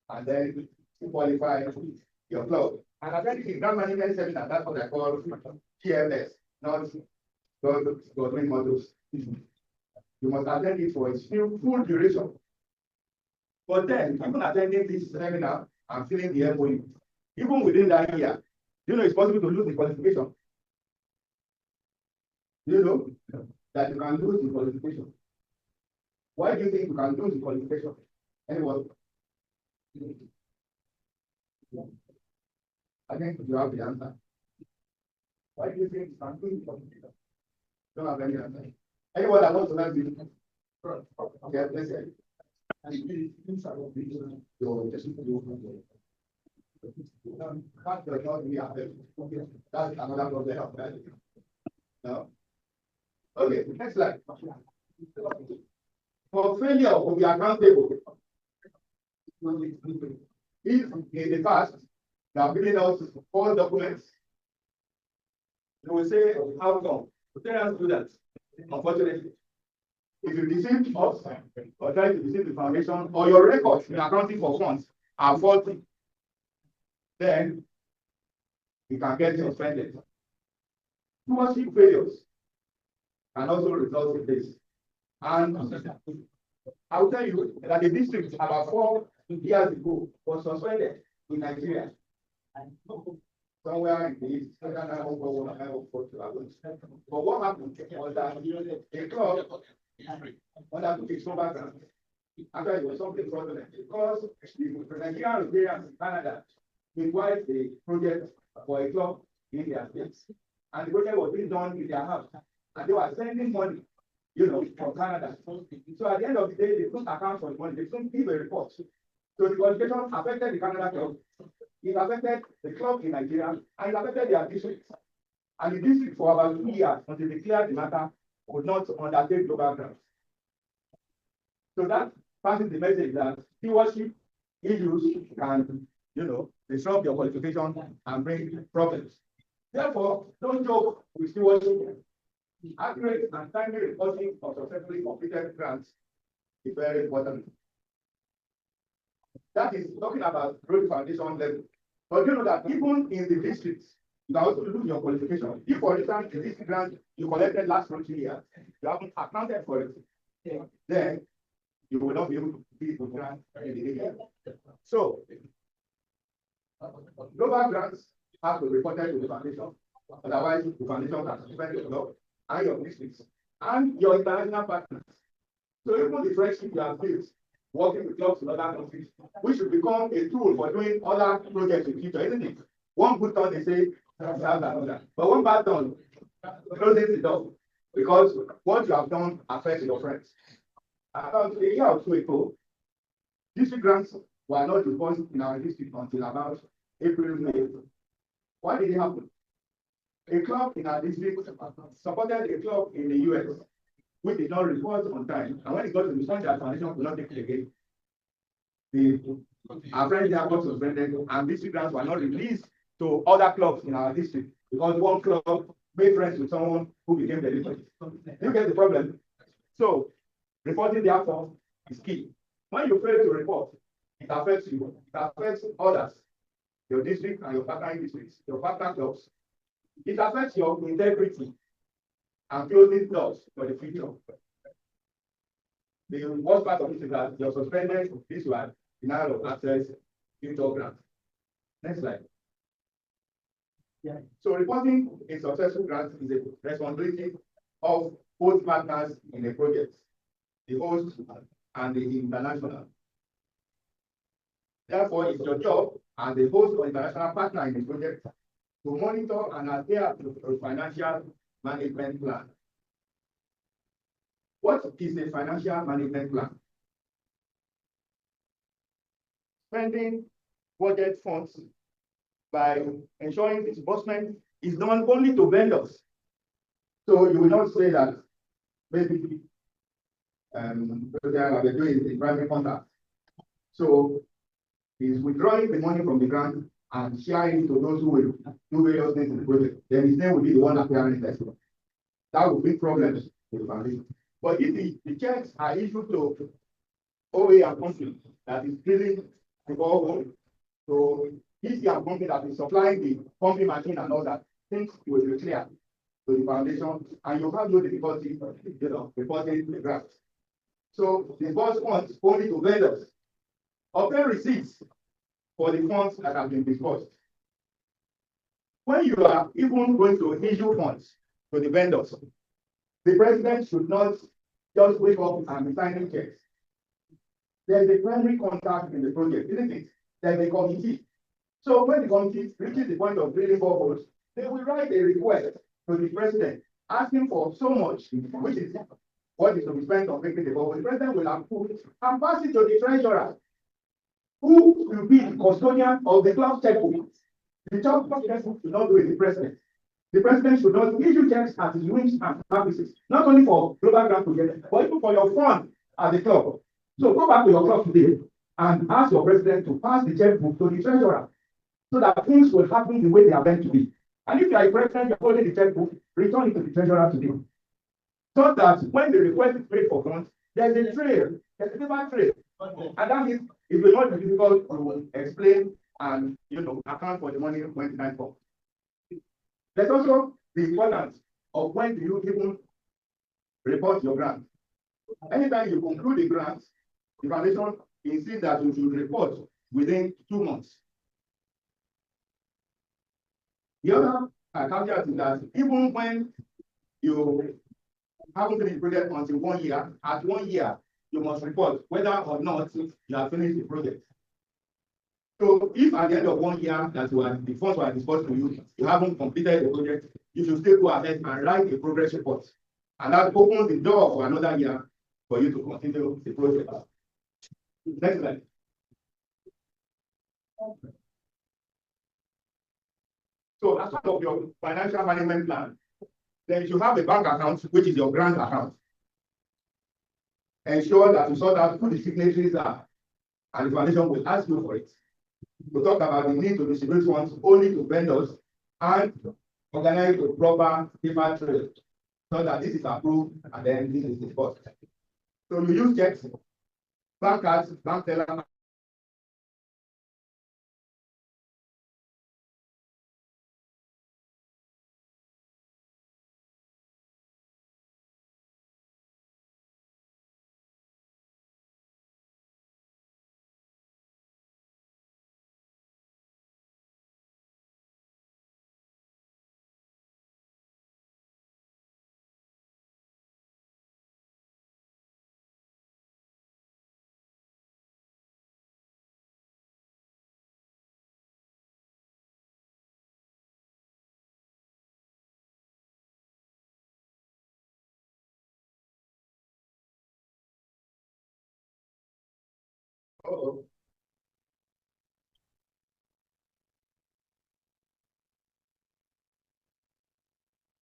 and then you qualify your club. And attending the Grand Management Seminar, that's what I call TMS, not government models. You must attend it for its full duration. But then, even attending this seminar and filling the MOU, even within that year, it's possible to lose the qualification. You know that you can lose the qualification. Why do you think you can lose the qualification? Anyone? I think you have the answer. Why do you think you can lose the qualification? Don't have any answer. Anyone that wants to learn the okay, let's say. That's another problem. No. Okay, next slide. For failure to be accountable, if in the past they have given us all documents, they will say, how come? Tell us to do that. Unfortunately, if you deceive us or try to deceive the foundation, or your records in accounting for funds are faulty, then you can get suspended. Stewardship failures can also result in this. And I will tell you that the district about 4 years ago was suspended in Nigeria. Somewhere in the east, but what happened was that a club undertook its global grant. After it was something fraudulent, because the Nigerian Rotarians in Canada required a project for a club in their states, and the project was being done in their house, and they were sending money, from Canada. So at the end of the day, they couldn't account for the money. They couldn't give a report. So the qualification affected the Canada club. It affected the club in Nigeria, and it affected their district. And the district for about 2 years, until they cleared the matter, could not undertake global grants. So that passes the message that stewardship issues can, disrupt your qualification and bring problems. Therefore, don't joke with stewardship. Accurate and timely reporting of successfully completed grants is very important. That is talking about Rotary Foundation level. But you know that even in the districts, you can also lose your qualification. If, for instance, the district grant you collected last Rotary year, you haven't accounted for it, then you will not be able to be the grant in the year. So, global grants have to be reported to the foundation. Otherwise, the foundation can suspend your club and your districts and your international partners. So even the friendship you have built, working with clubs in other countries, we should become a tool for doing other projects in the future, isn't it? One good turn, they say, another. But one bad turn, closes the door, because what you have done affects your friends. About a year or two ago, district grants were not disbursed in our district until about April, May. Why did it happen? A club in our district supported a club in the US, which did not report on time. And when it got to the point that foundation could not take it again, our friends there got suspended, and district grants were not released to other clubs in our district because one club made friends with someone who became delinquent. You get the problem? So, reporting therefore is key. When you fail to report, it affects you, it affects others, your district and your partner districts, your partner clubs. It affects your integrity and closing doors for the future. The worst part of it is that you're suspended this one, denial of access, future grant. Next slide. So reporting a successful grant is a responsibility of both partners in a project, the host and the international. Therefore, it's your job as the host or international partner in the project to monitor and adhere to the financial management plan. What is a financial management plan? Spending budget funds by ensuring disbursement is done only to vendors. So you will not say that maybe they're doing a primary contract. So he's withdrawing the money from the grant and sharing it to those who will do various things in the project. Then his name will be the one appearing next to. That will bring problems with the foundation. But if the checks are issued to OA and company that is drilling the borehole, so if you are company that is supplying the pumping machine and all that, things will be clear to the foundation, and you have no difficulty, reporting the grant. So the boss funds only to vendors. Obtain receipts for the funds that have been disbursed. When you are even going to issue funds to the vendors, the president should not just wake up and be signing checks. There is a primary contact in the project, isn't it? There is a committee. So when the committee reaches the point of drilling boreholes, they will write a request to the president asking for so much, which is what is to be spent on making the borehole. The president will approve and pass it to the treasurer, who will be the custodian of the club checkbook. The club checkbook should not do it the president. The president should not issue checks at his whims and purposes, not only for global grant projects, but even for your fund at the club. So go back to your club today and ask your president to pass the checkbook to the treasurer so that things will happen the way they are meant to be. And if you are a president, you're holding the checkbook, return it to the treasurer today. So that when the request is paid for funds, there's a trail, there's a paper trail. And that means it will not be difficult to explain and account for the money when time comes. There's also the importance of when do you even report your grant. Anytime you conclude the grant, the foundation insists that you should report within 2 months. The other caveat is that even when you haven't finished the project until 1 year, at 1 year, you must report whether or not you have finished the project. So if at the end of 1 year that the funds were disbursed to you, you haven't completed the project, you should still go ahead and write a progress report. And that opens the door for another year for you to continue the project. Next slide. So as part of your financial management plan, then you have a bank account, which is your grant account. Ensure that you sort out who the signatories are, and the foundation will ask you for it. We talk about the need to distribute funds only to vendors and organize a proper paper trail so that this is approved and then this is disbursed. So you use checks, bank cards, bank teller.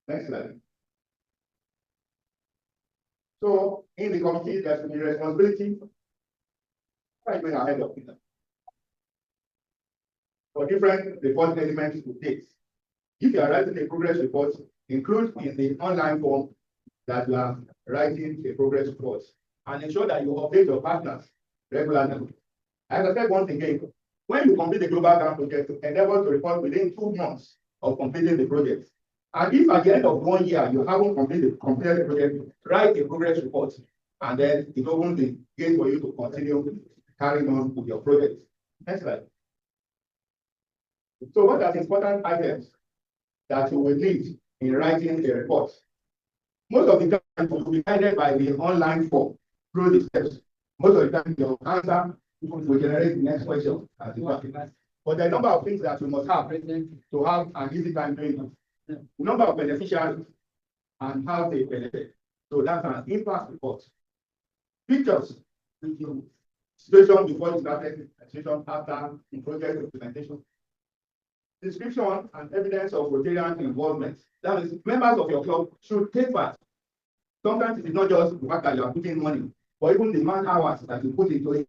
Next slide. So in the committee, there's the responsibility right ahead of it for different reporting elements to take. If you are writing a progress report, include in the online form that you are writing a progress report and ensure that you update your partners regularly. As I said once again, when you complete the global grant project, endeavor to report within 2 months of completing the project. And if at the end of 1 year you haven't completed the project, write a progress report, and then it opens the gate for you to continue carrying on with your project. Next slide. So what are the important items that you will need in writing a report? Most of the time, you will be guided by the online form through the steps. Most of the time, your answer will generate the next question. But there are a number of things that you must have to have an easy time doing it. The number of beneficiaries and how they benefit. So that's an impact report. Pictures, the situation before you started, situation after the project implementation. Description and evidence of Rotarian involvement. That is, members of your club should take part. Sometimes it is not just the fact that you are putting money, but even the man hours that you put into it.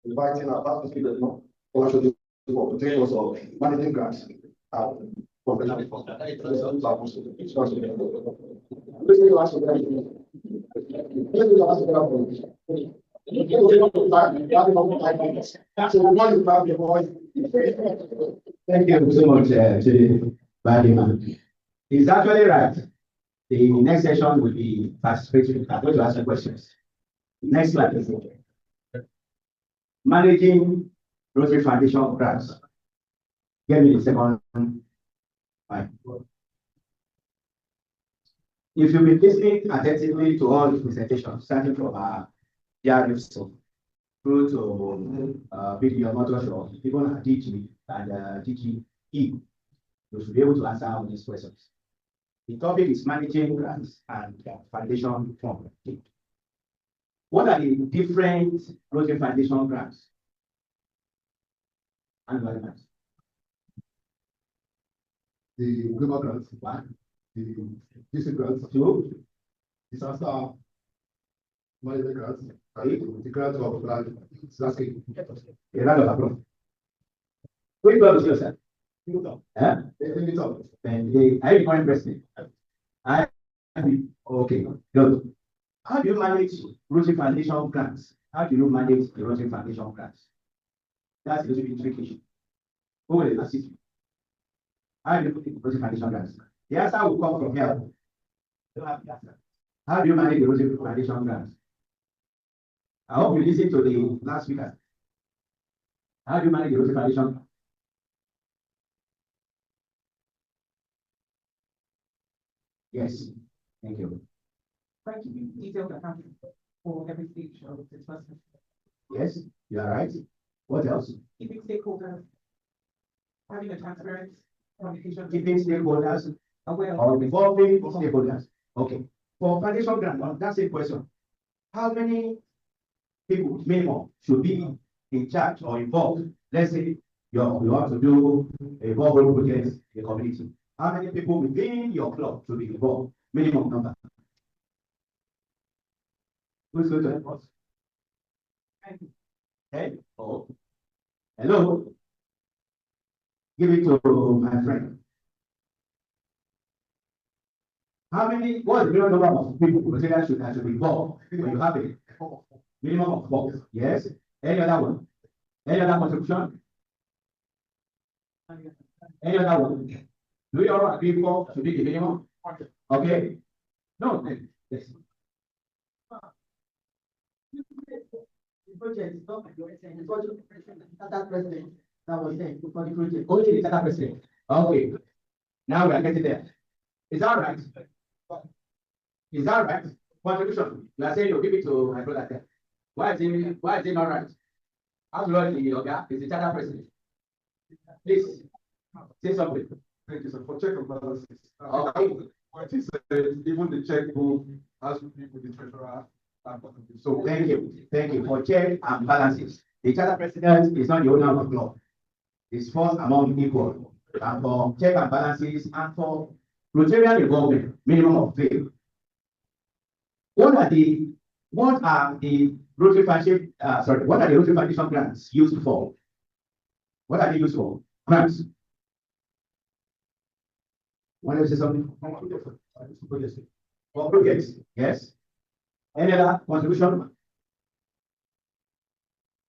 inviting our partner speakers, Kola Sodipo, to tell us of managing grants. Thank you so much, to Badima. It's actually right. The next session will be participatory. I'm going to ask you questions. Next slide, please. Managing Rotary Foundation grants. Give me the second. Fine. If you've been listening attentively to all the presentations, starting from our DRFC through to PDG Omotosho, even DG and DG you should be able to answer all these questions. The topic is managing grants and foundation fund. What are the different Rotary Foundation grants? Annual grants. The global grants, One, the district grants, two, disaster management grants, the grants of land landscape. a round of applause. Which one is yourself? Huh? And are you current president? Okay, good. How do you manage Rotary Foundation grants? How do you manage the Rotary Foundation grants? That's a little bit tricky. Who will assist you? How do you manage the Rotary Foundation grants? The answer will come from here. Don't have the answer. How do you manage the Rotary Foundation grants? I hope you listen to the last speaker. How do you manage the Rotary Foundation? Yes, thank you. Thank you. Detailed accounting for every stage of this process. Yes, you are right. What else? Keeping stakeholders, having a transparent communication. Keeping stakeholders Aware or of involving stakeholders. Okay. For foundation grant, that's a question. How many people minimum should be in charge or involved? Let's say you want to do a borehole project in the community. How many people within your club should be involved? Minimum number. Who's going to help us? Hey, oh, hello. Give it to my friend. How many? What is the minimum number of people that should be involved when you have a minimum of 4? Yes. Any other one? Any other contribution? Any other one? Do you all agree 4 should be the minimum? Okay. No. Yes. The project is not like you were saying, the project that president that was saying for the project. Only the Tata president. Okay. Now we are getting there. Is that right? Is that right? Contribution. You are saying you give it to my brother there. Why is it not right? After all, the Oga is the Tata president. Please say something. Thank you, sir. For check and balances. Okay. What he said, even the checkbook has to be with the treasurer. So thank you for check and balances. The Tata president is not the owner of the club. It's first among equal. And for check and balances and for Rotarian involvement, minimum of 3. What are the Rotary Foundation, what are the Rotary Foundation grants used for? What are they used for? Grants. Want to say something? For projects, yes. Any other contribution?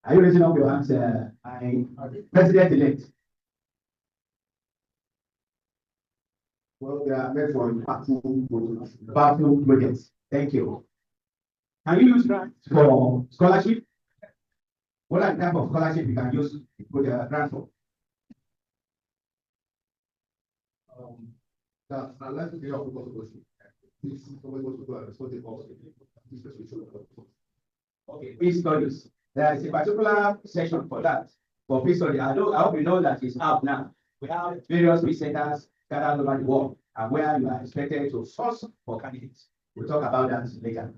Are you raising up your hands? President-elect. Well, they are meant for Powerful projects. Thank you. Can you use grants for scholarship? What are the type of scholarship you can use to put a grant for? I'd like to get off Okay, peace studies. There is a particular section for that. For peace studies, I hope you know that it's out now. We have various peace centers scattered over the world, and where you are expected to source for candidates. We'll talk about that later.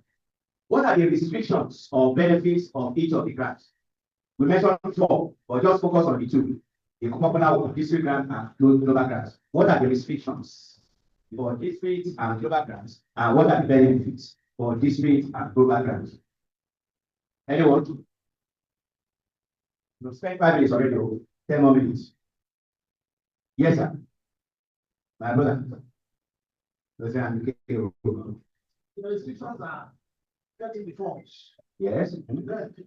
What are the restrictions or benefits of each of the grants? We mentioned 4, but just focus on the 2. The popular one, district grant and global grants. What are the restrictions for district and global grants? And what are the benefits for district and global grants? Anyone? You spent 5 minutes already, 10 more minutes. Yes, sir. My brother. The restrictions are getting the forms. Yes. The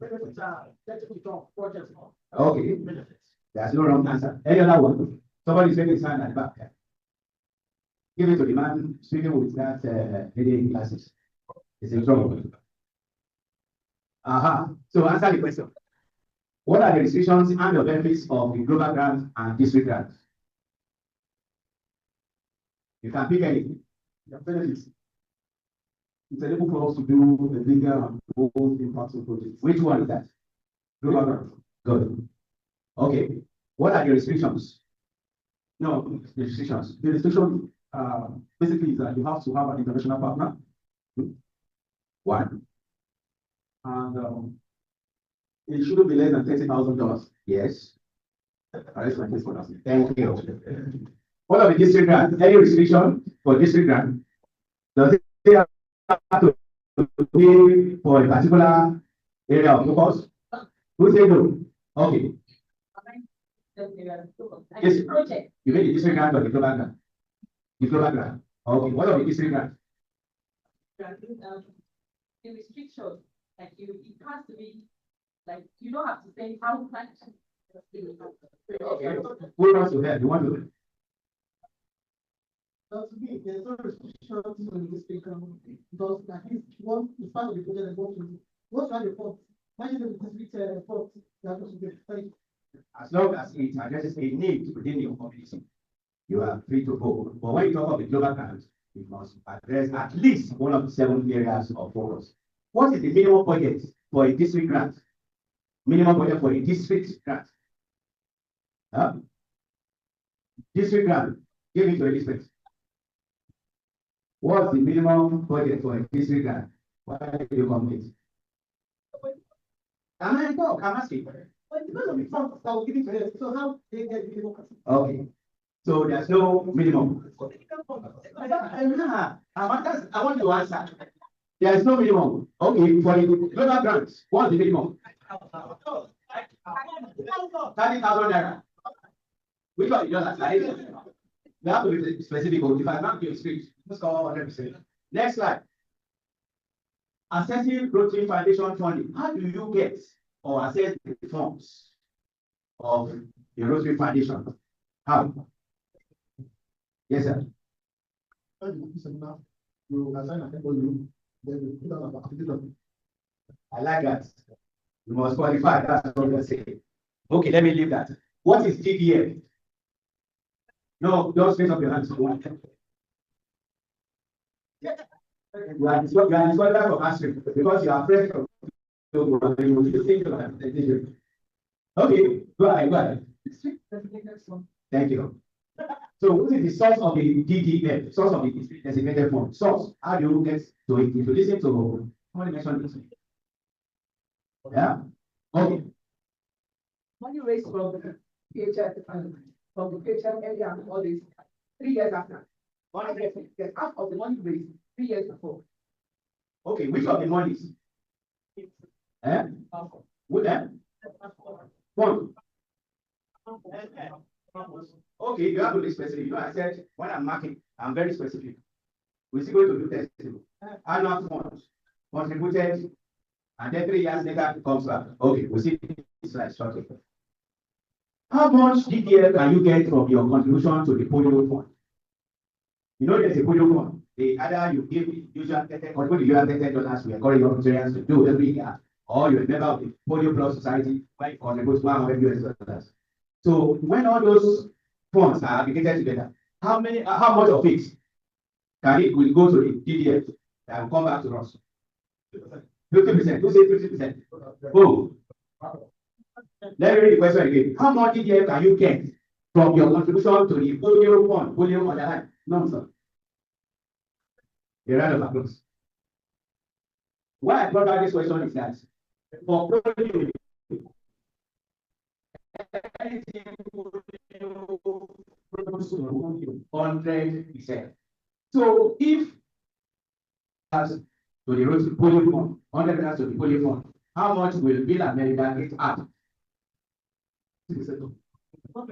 benefits are getting the form, projects. Okay. Benefits. There's no wrong answer. Any other one? Somebody is making his hand at the back there. Give it to the man speaking with that lady glasses. It's in trouble. So answer the question. What are the restrictions and the benefits of the global grant and district grant? You can pick anything. The benefits. It's able for us to do a bigger and bold impactful project. Which one is that? Global grant. Good. Okay. What are the restrictions? No, The restrictions. the restriction basically is that you have to have an international partner. One. And it shouldn't be less than $30,000. Yes. That's my case for that. Thank you. What are the district grant? Any restriction for district grant? Does it have to be for a particular area of focus? Who say no? Okay. Yes. Project. You mean the district grant or the global grant? The global grant. Okay. What are the district grant? The restrictions, like it has to be, like, you don't have to say how much. Okay. Who wants to help? You want to? There's no restrictions on this speaker because at least one is part of the project and what's the report? Why is the district report that was to As long as it addresses a need within your community, you are free to go. But when you talk about the global grant, you must address at least one of the 7 areas of focus. What is the minimum budget for a district grant? Minimum budget for a district grant. District grant, give it to a district. What's the minimum budget for a district grant? Why do you complete? I'm asking. But it depends on the funds that will give it to them. So how they get the people. Okay. So there's no minimum. I want to answer. There is no minimum. Okay, for the global grants, what's the minimum? 30,000 naira. Which one is yours? You have to be specific. If I not give script, let's go 100%. Next slide. Assessing Rotary Foundation funding. How do you get or assess the funds of the Rotary Foundation? How? Yes, sir. You assign a MOU, then you put out an application. I like that. You must qualify. That's what I'm saying. Okay, let me leave that. What is TDF? No, don't raise up your hands. You are disqualified from answering because you are afraid of okay, go ahead. Thank you. So what is the source of the DDF? Source of the district designated fund? Source. How do you get to it? If you listen to somebody mentioned this. Yeah. Okay. Money raised from the PHF from the PHF area and all this 3 years after. There's half of the money raised 3 years before. Okay, which of the monies? With them? Fund. Okay, you have to be specific. You know, I said when I'm marking, I'm very specific. We're still going to do testing. Annual funds contributed, and then 3 years later it comes back. Okay, we'll see this slide shortly. How much DDL can you get from your contribution to the Polio fund? You know, there's a Polio fund. Either you give usual $30, we encourage your Rotarians to do every year, or you're a member of the Polio Plus Society where you contribute $100. So when all those funds are aggregated together, how much of it will go to the DDF that will come back to us? 50%. Who says 50%? Oh. Let me read the question again. How much DDF can you get from your contribution to the Polio fund? Polio on the line? No, sir. A round of applause. Why I brought out this question is that for Polio, anything 100%. So if as to the Rotary Polio fund, 100% to the Polio fund, how much will Bill America get out?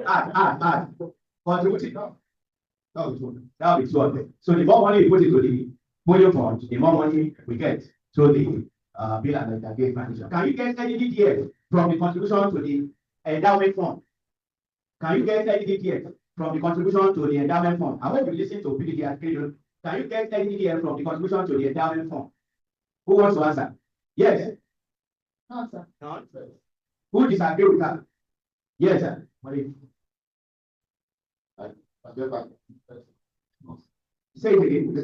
Add. Contributing. That will be 200. So the more money you put into the polio fund, the more money we get through the bill and engagement manager. Can you get any DTF from the contribution to the endowment fund? Can you get any DTF from the contribution to the endowment fund? I hope you listen to PDG Akeredolu. Can you get any DTF from the contribution to the endowment fund? Who wants to answer? Yes. No, sir. No. Who disagree with that? Yes, sir. Say it again.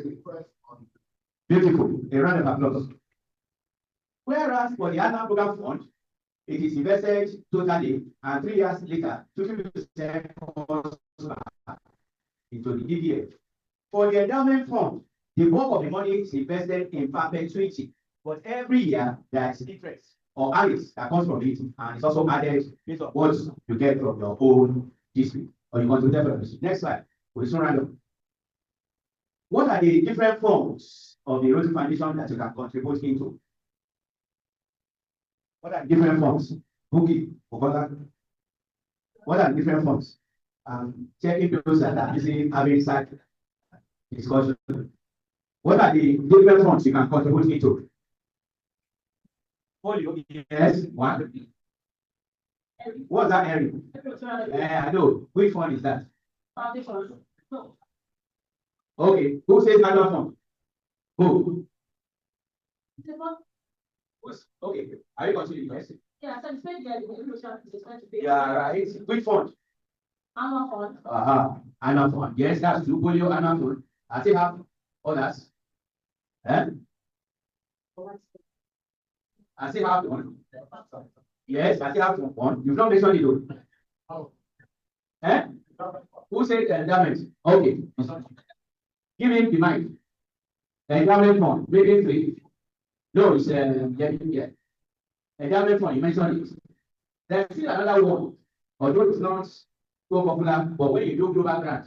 Beautiful. A round of applause. Whereas for the annual program fund, it is invested totally, and 3 years later, 50% goes back into the DDF. For the endowment fund, the bulk of the money is invested in perpetuity, but every year there is interest or added that comes from it, and it's also added based on what you get from your own district or you contribute from the district. Next slide. We'll soon round up. What are the different forms of the Rotary Foundation that you can contribute into? What are the different forms? Bookie, Ogola. What are the different forms? Checking those that are busy having such discussion. What are the different forms you can contribute into? Polio, yes, one. What's that area? I know. Which one is that? Foundation. No. Okay. Who says another fund? Who? Okay. Are you continuing? Yes. Yeah, so it's going to be Yeah, right. Which fund? annual fund. Annual fund. Yes, that's true. Polio annual fund. I still have others. I still have one. Yes, I still have one. You've not mentioned it though. Who said endowment? Okay. Give him the mic. Endowment fund. Maybe 3. No, it's yeah. Endowment fund, you mentioned it. There's still another one, although it's not so popular, but when you do global grant,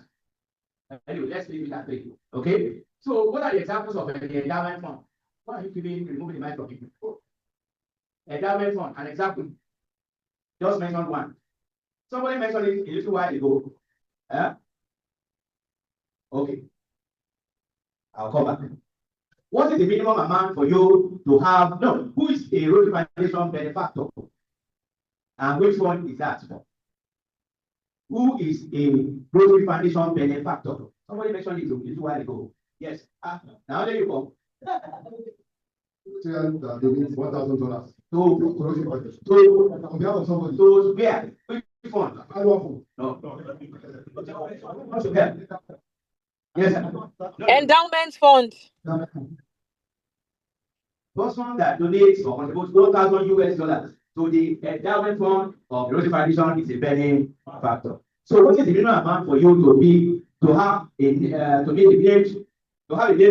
anyway, let's leave it at 3. Okay? So what are the examples of the endowment fund? Why are you removing the mic from people? Endowment fund, an example. Just mention one. Somebody mentioned it a little while ago. Okay. I'll come back. What is the minimum amount for you to have? No, who is a Rotary Foundation benefactor? And which one is that for? Who is a Rotary Foundation benefactor? Somebody mentioned it a little while ago. Yes. Now there you go. $1,000. So On behalf of somebody. so where? Which one? No. Yes, sir. Endowment fund. Person that donates or contributes $1,000 to the endowment fund of the Rotary Foundation is a benefactor. So what is the minimum amount for you to have a name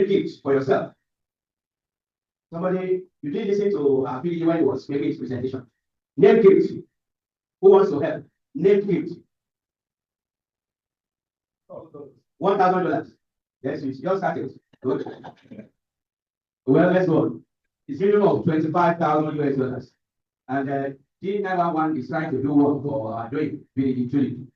gift for yourself? Somebody, you didn't listen to our PDG when he was making his presentation. Name gift. Who wants to help? Name gift. $1,000. Yes, we just started. Good. Well, let's go. It's minimum of $25,000. And D9112 is trying to do what for doing PDG Jide.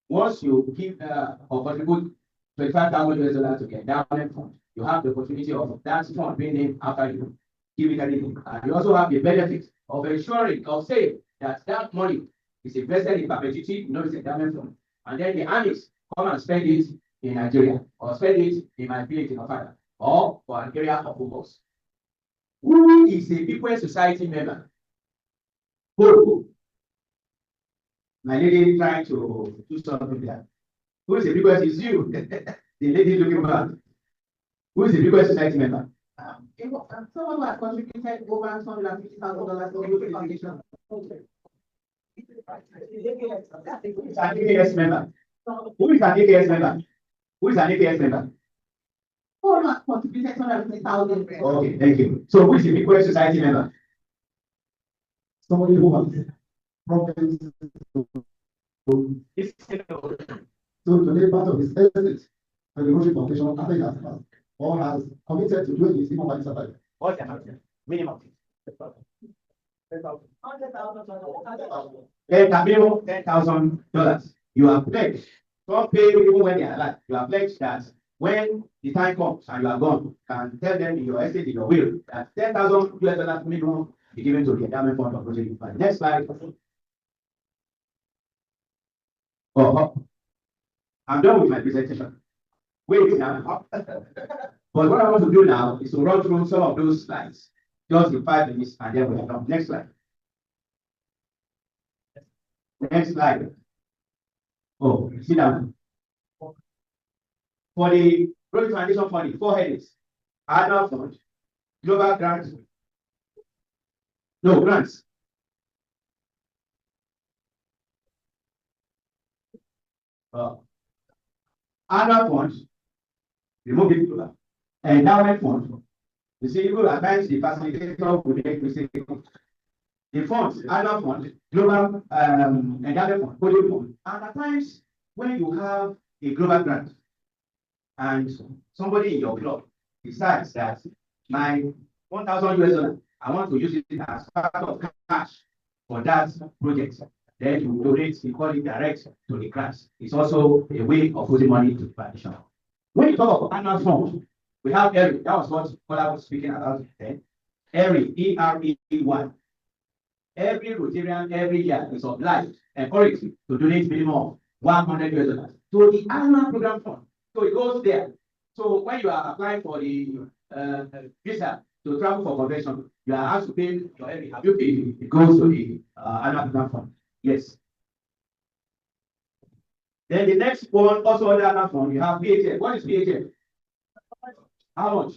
Once you give or contribute $25,000 to the endowment fund, you have the opportunity of that fund being named after you. Give it anything. And you also have the benefit of ensuring or saying that that money is invested in perpetuity, it's endowment fund. And then the earnings come and spend it in Nigeria or spend it in my village in Okada or for an area of focus. Who is a People Society member? Who? My lady trying to do something there. Who is a People? It's you. The lady looking back. Who is a People Society member? Someone who has contributed over $250,000 to the Rotary Foundation. An AKS member. Who is an AKS member? Who is an AKS member? Someone who has contributed $250,000. Okay, thank you. So who is a People Society member? Somebody who has problems to donate part of his estate to the Rotary Foundation after he has passed, or has committed to doing his human rights survival. What's the amount? Minimum. $10,000. You are pledged. Don't pay even when they are alive. You are pledged that when the time comes and you are gone, you can tell them in your estate, in your will, that $10,000 minimum be given to the endowment fund of Rotary Fund. Next slide. I'm done with my presentation. Wait now. But what I want to do now is to run through some of those slides, just in 5 minutes, and then we are done. Next slide. Next slide. Oh, sit down. For the Rotary Foundation Fund, 4 headings: annual fund, global grants, no grants. Annual fund, remove it global. Endowment fund, you see, you at times the facilitator will make mistake. The funds, annual fund, global endowment fund, polio fund, and at times when you have a global grant and somebody in your club decides that my $1,000, I want to use it as part of cash for that project, then you donate, you call it direct to the grants. It's also a way of putting money to the foundation. When you talk about annual fund, we have ERI. That was what Kola was speaking about then. ERI, ERE1. Every Rotarian every year is obliged, encouraged to donate minimum of $100 to the annual program fund. So it goes there. So when you are applying for the visa to travel for convention, you are asked to pay your ERI. Have you paid? It goes to the annual program fund. Yes. Then the next one, also under annual fund, you have PHF. What is PHF? How much?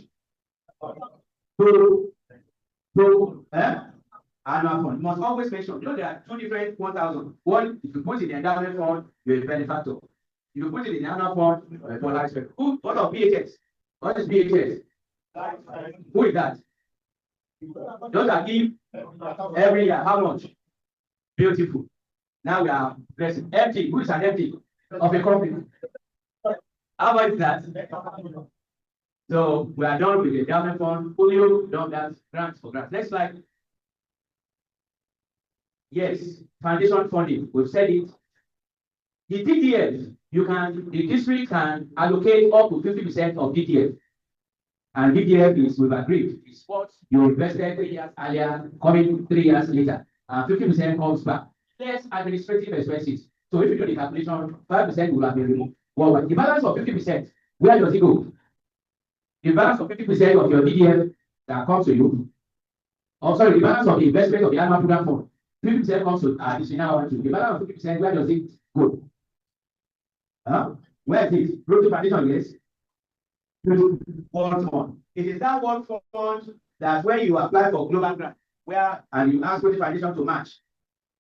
Annual fund. You must always mention, you know, there are 2 different 1,000. One, if you put in the endowment fund, you're a benefactor. If you put it in the annual fund, for lifespan. What of PHS? What is PHS? Who is that? Those are give every year. How much? Beautiful. Now we are blessing. Empty. Who is an empty of a company? How about that? So we are done with the endowment fund. Polio, done that. Grants for grants. Next slide. Yes, foundation funding. We've said it. The DDF, the district can allocate up to 50% of DDF. And DDF is, we've agreed, is what you invested 3 years earlier, coming 3 years later. 50% comes back. Less administrative expenses. So if you do the calculation, 5% will have been removed. Well, the balance of 50%, where does it go? The balance of 50% of your DDF that comes to you. Oh, sorry, the balance of the investment of the annual program fund. 50% comes to additional. The balance of 50%, where does it go? Where is it? Rotary Foundation, yes. World Fund. It is that World Fund that when you apply for global grant, and you ask Rotary Foundation to match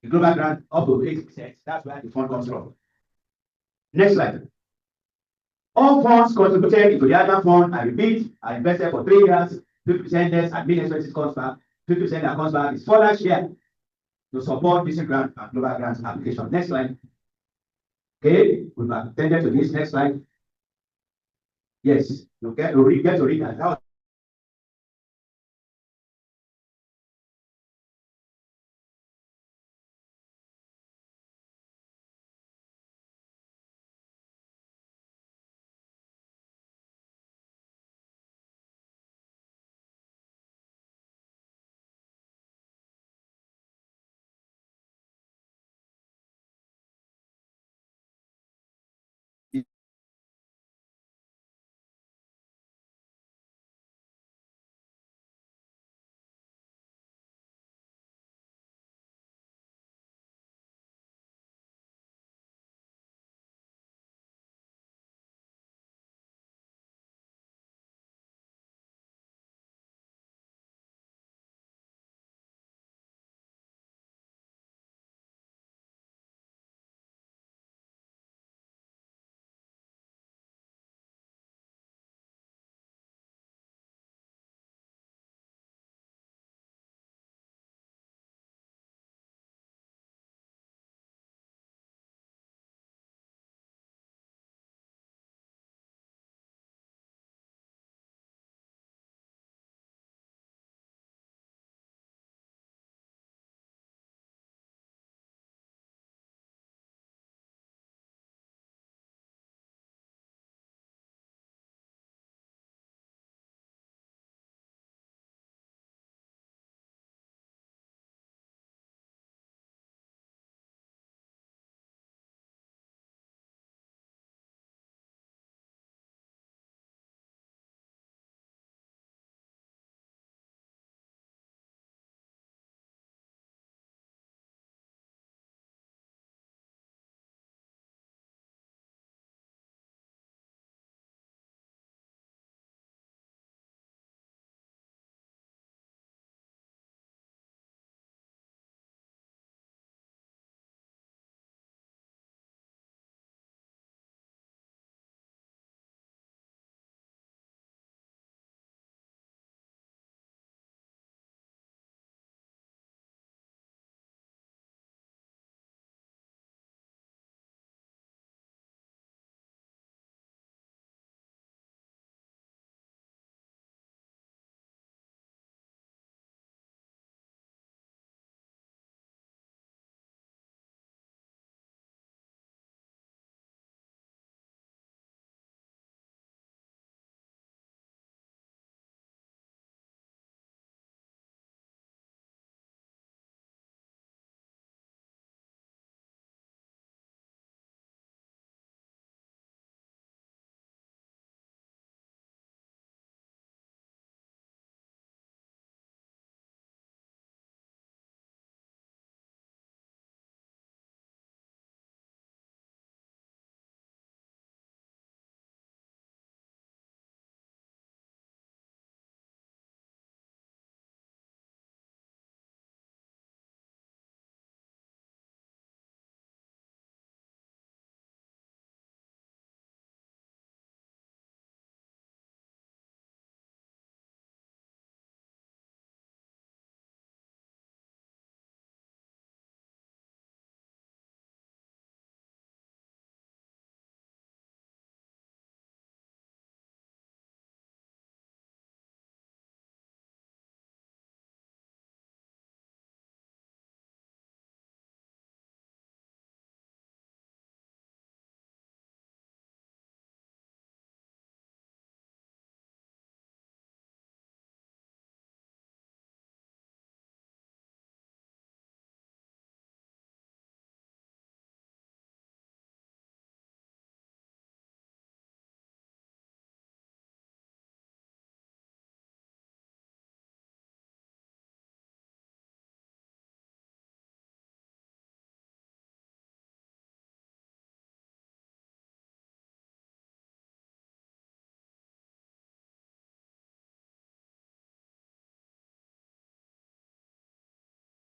the global grant up to 8%, that's where the fund comes from. Next slide. All funds contributed into the other fund, I repeat, are invested for 3 years, 50% less admin expenses comes back, 50% that comes back is further share to support district grant and global grants application. Next slide. Okay, we've attended to this. Next slide. Yes, you get to read that.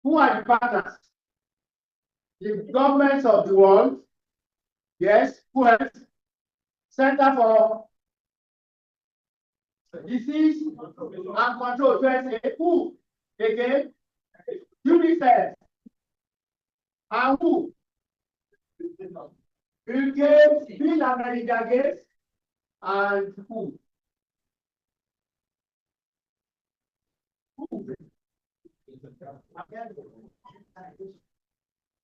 Who are the partners? The governments of the world. Yes, who else? Center for Disease and Control, USA. Who? Again, UNICEF. And who? Bill Gates, Bill and Melinda Gates, and who?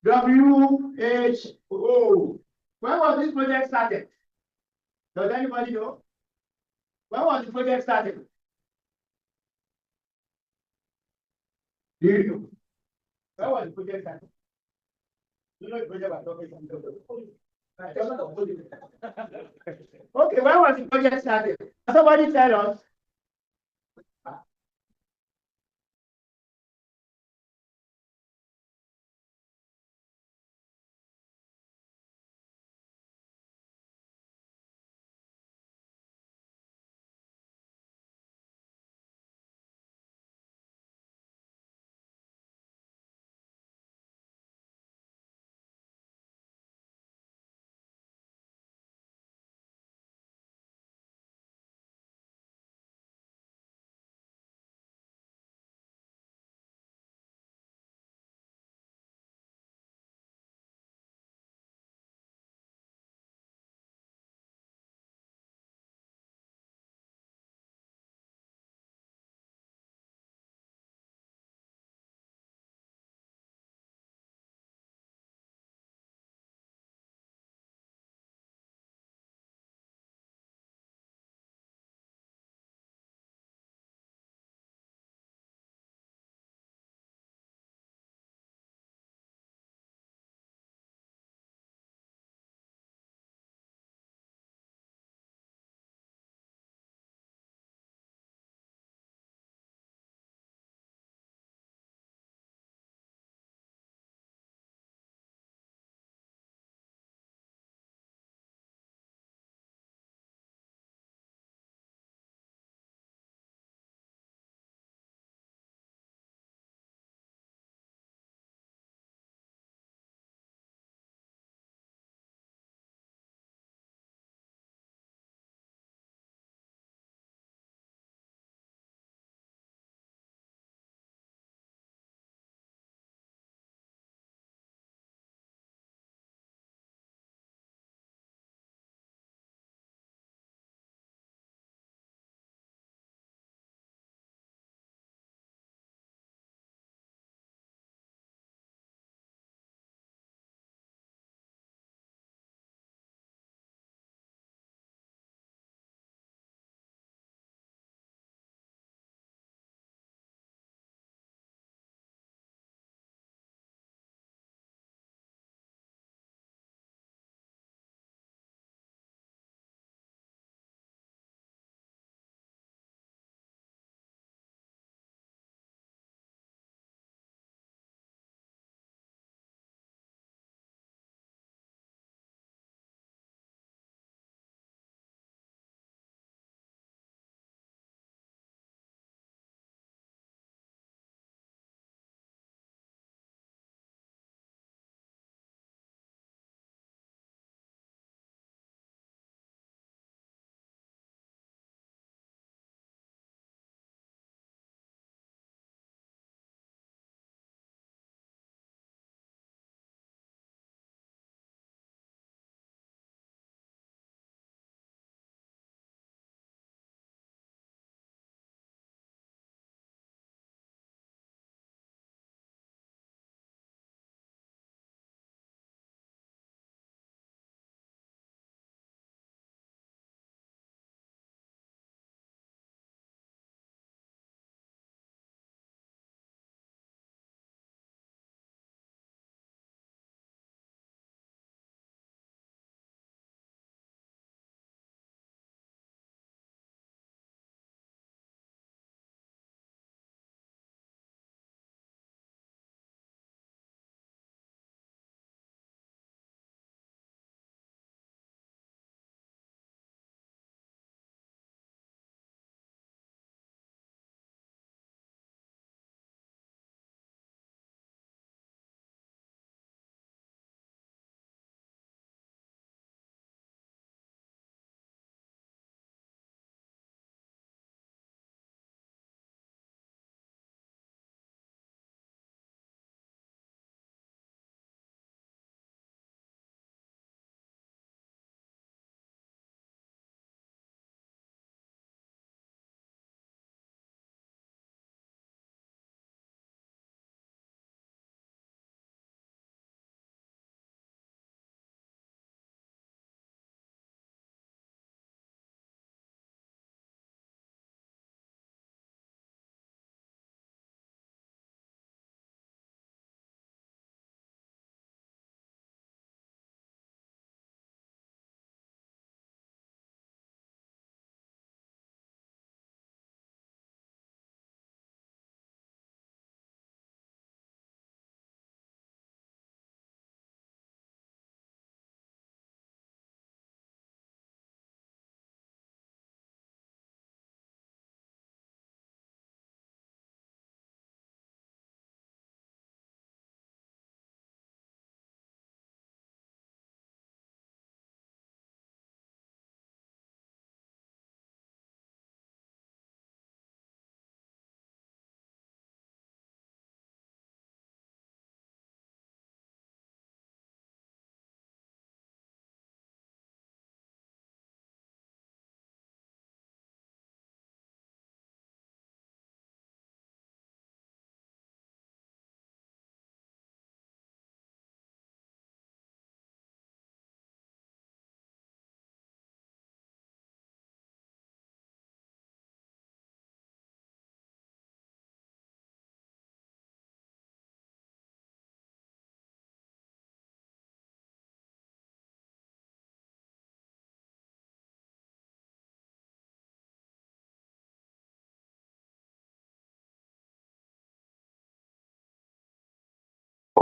WHO. When was this project started? Does anybody know? When was the project started? Do you know? When was the project started? You know the project was okay, when was the project started? Somebody tell us.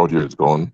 audio is gone.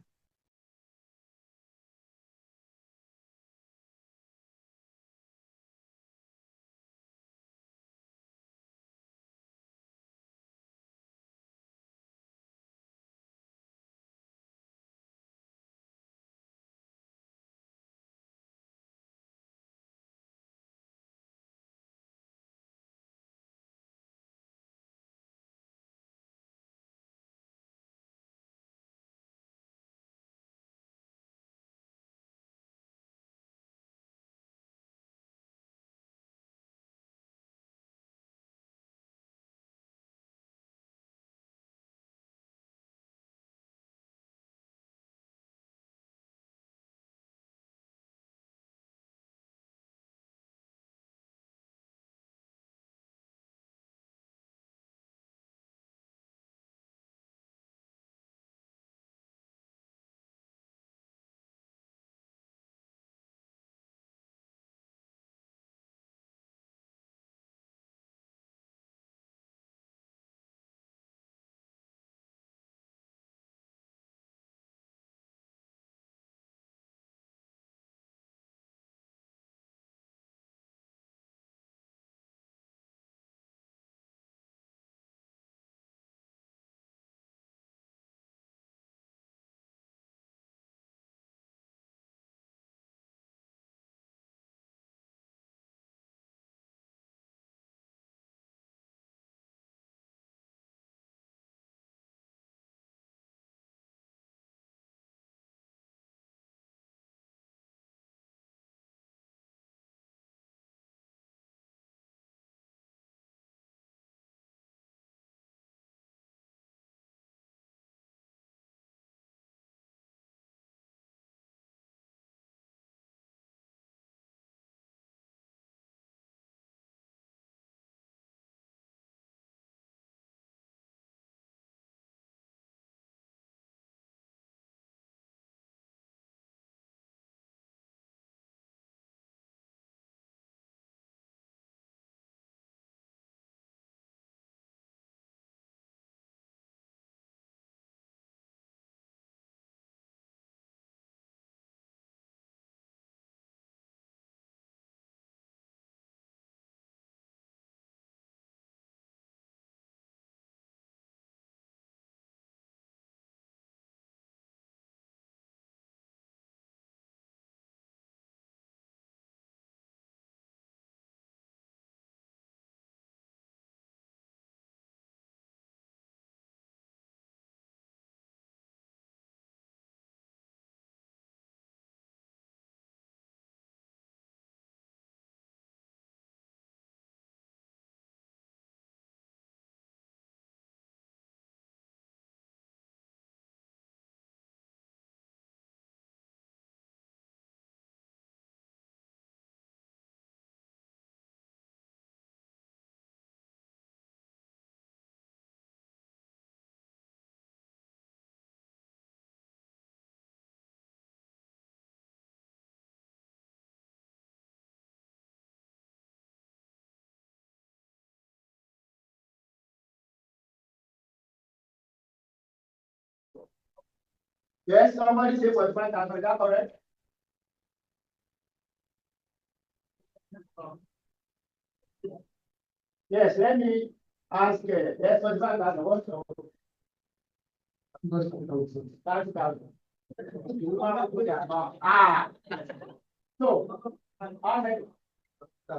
Yes, somebody say 45,000, is that correct? Yes, let me ask, yes, 45,000, what's your? 30,000. Ah. So, how many?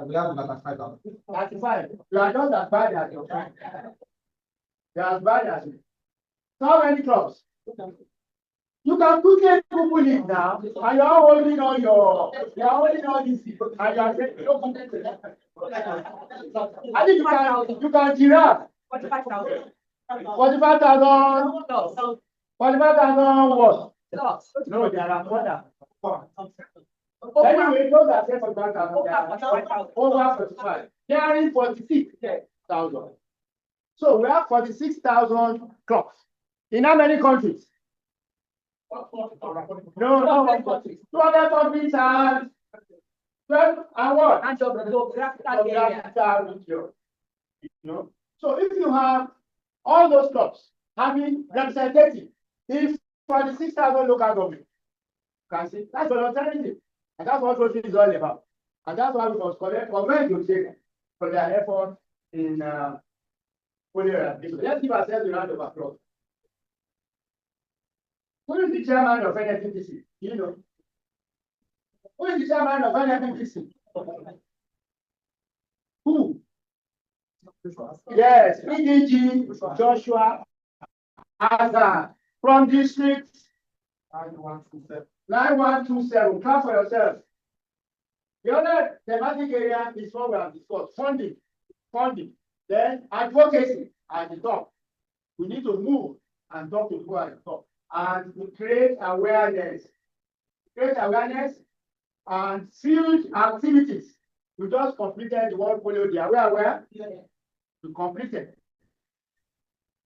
We have about 5,000. 35. You are not as bad as your friend. You are as bad as me. So how many clubs? You can quickly Google it now, and you are holding on your, you are holding on this, and you are saying, I think you can giraffe. 45,000. 45,000. 45,000 what? No, there are more than. Anyway, those are 45,000. Over 45. There is 46,000. So we have 46,000 clubs. In how many countries? No, no, 200 countries and 12 and what? And geographical region. No. So if you have all those clubs having representative, if for the 6,000 local government. Can see that's voluntarily, and that's what Rotary is all about. And that's why we must commend to take for their effort in Polio eradication. Let's give ourselves a round of applause. Who is the chairman of NFPC? You know. Who is the chairman of NFPC? Who? Yes, PDG Joshua Azar from district 9127. Clap for yourself. The other thematic area is what we have discussed: funding, then advocacy at the top. We need to move and talk to people at the top, and to create awareness and field activities. We just completed the World Polio Day. Are we aware? We completed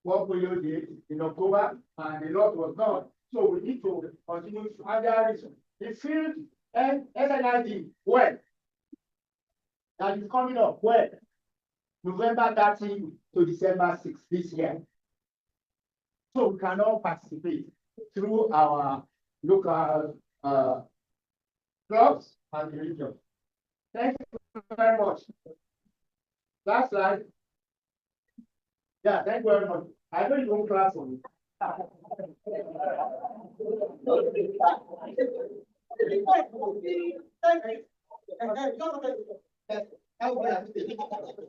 World Polio Day in October, and a lot was done. So we need to continue to other reasons. The field and SNID, when that is coming up, when November 30 to December 6 this year. So we can all participate through our local clubs and the region. Thank you very much. Last slide. Yeah, thank you very much. I know you won't clap for me.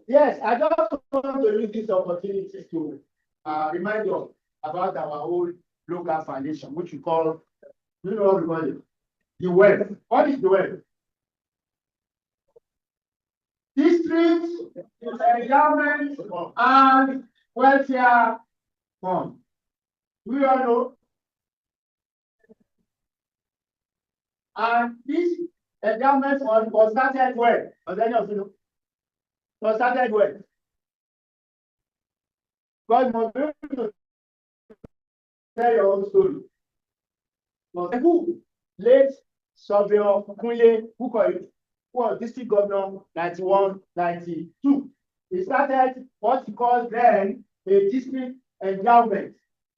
Yes, I just want to use this opportunity to remind you about our old local foundation, which we call, you know what we call it? The web. What is the web? District endowment and welfare fund. We all know. And this endowment fund was started when? Does any of you know? Was started when? God must be able to tell your own story. Who? Late Surveyor Kunle, who was district governor 91, 92. He started what he called then a district endowment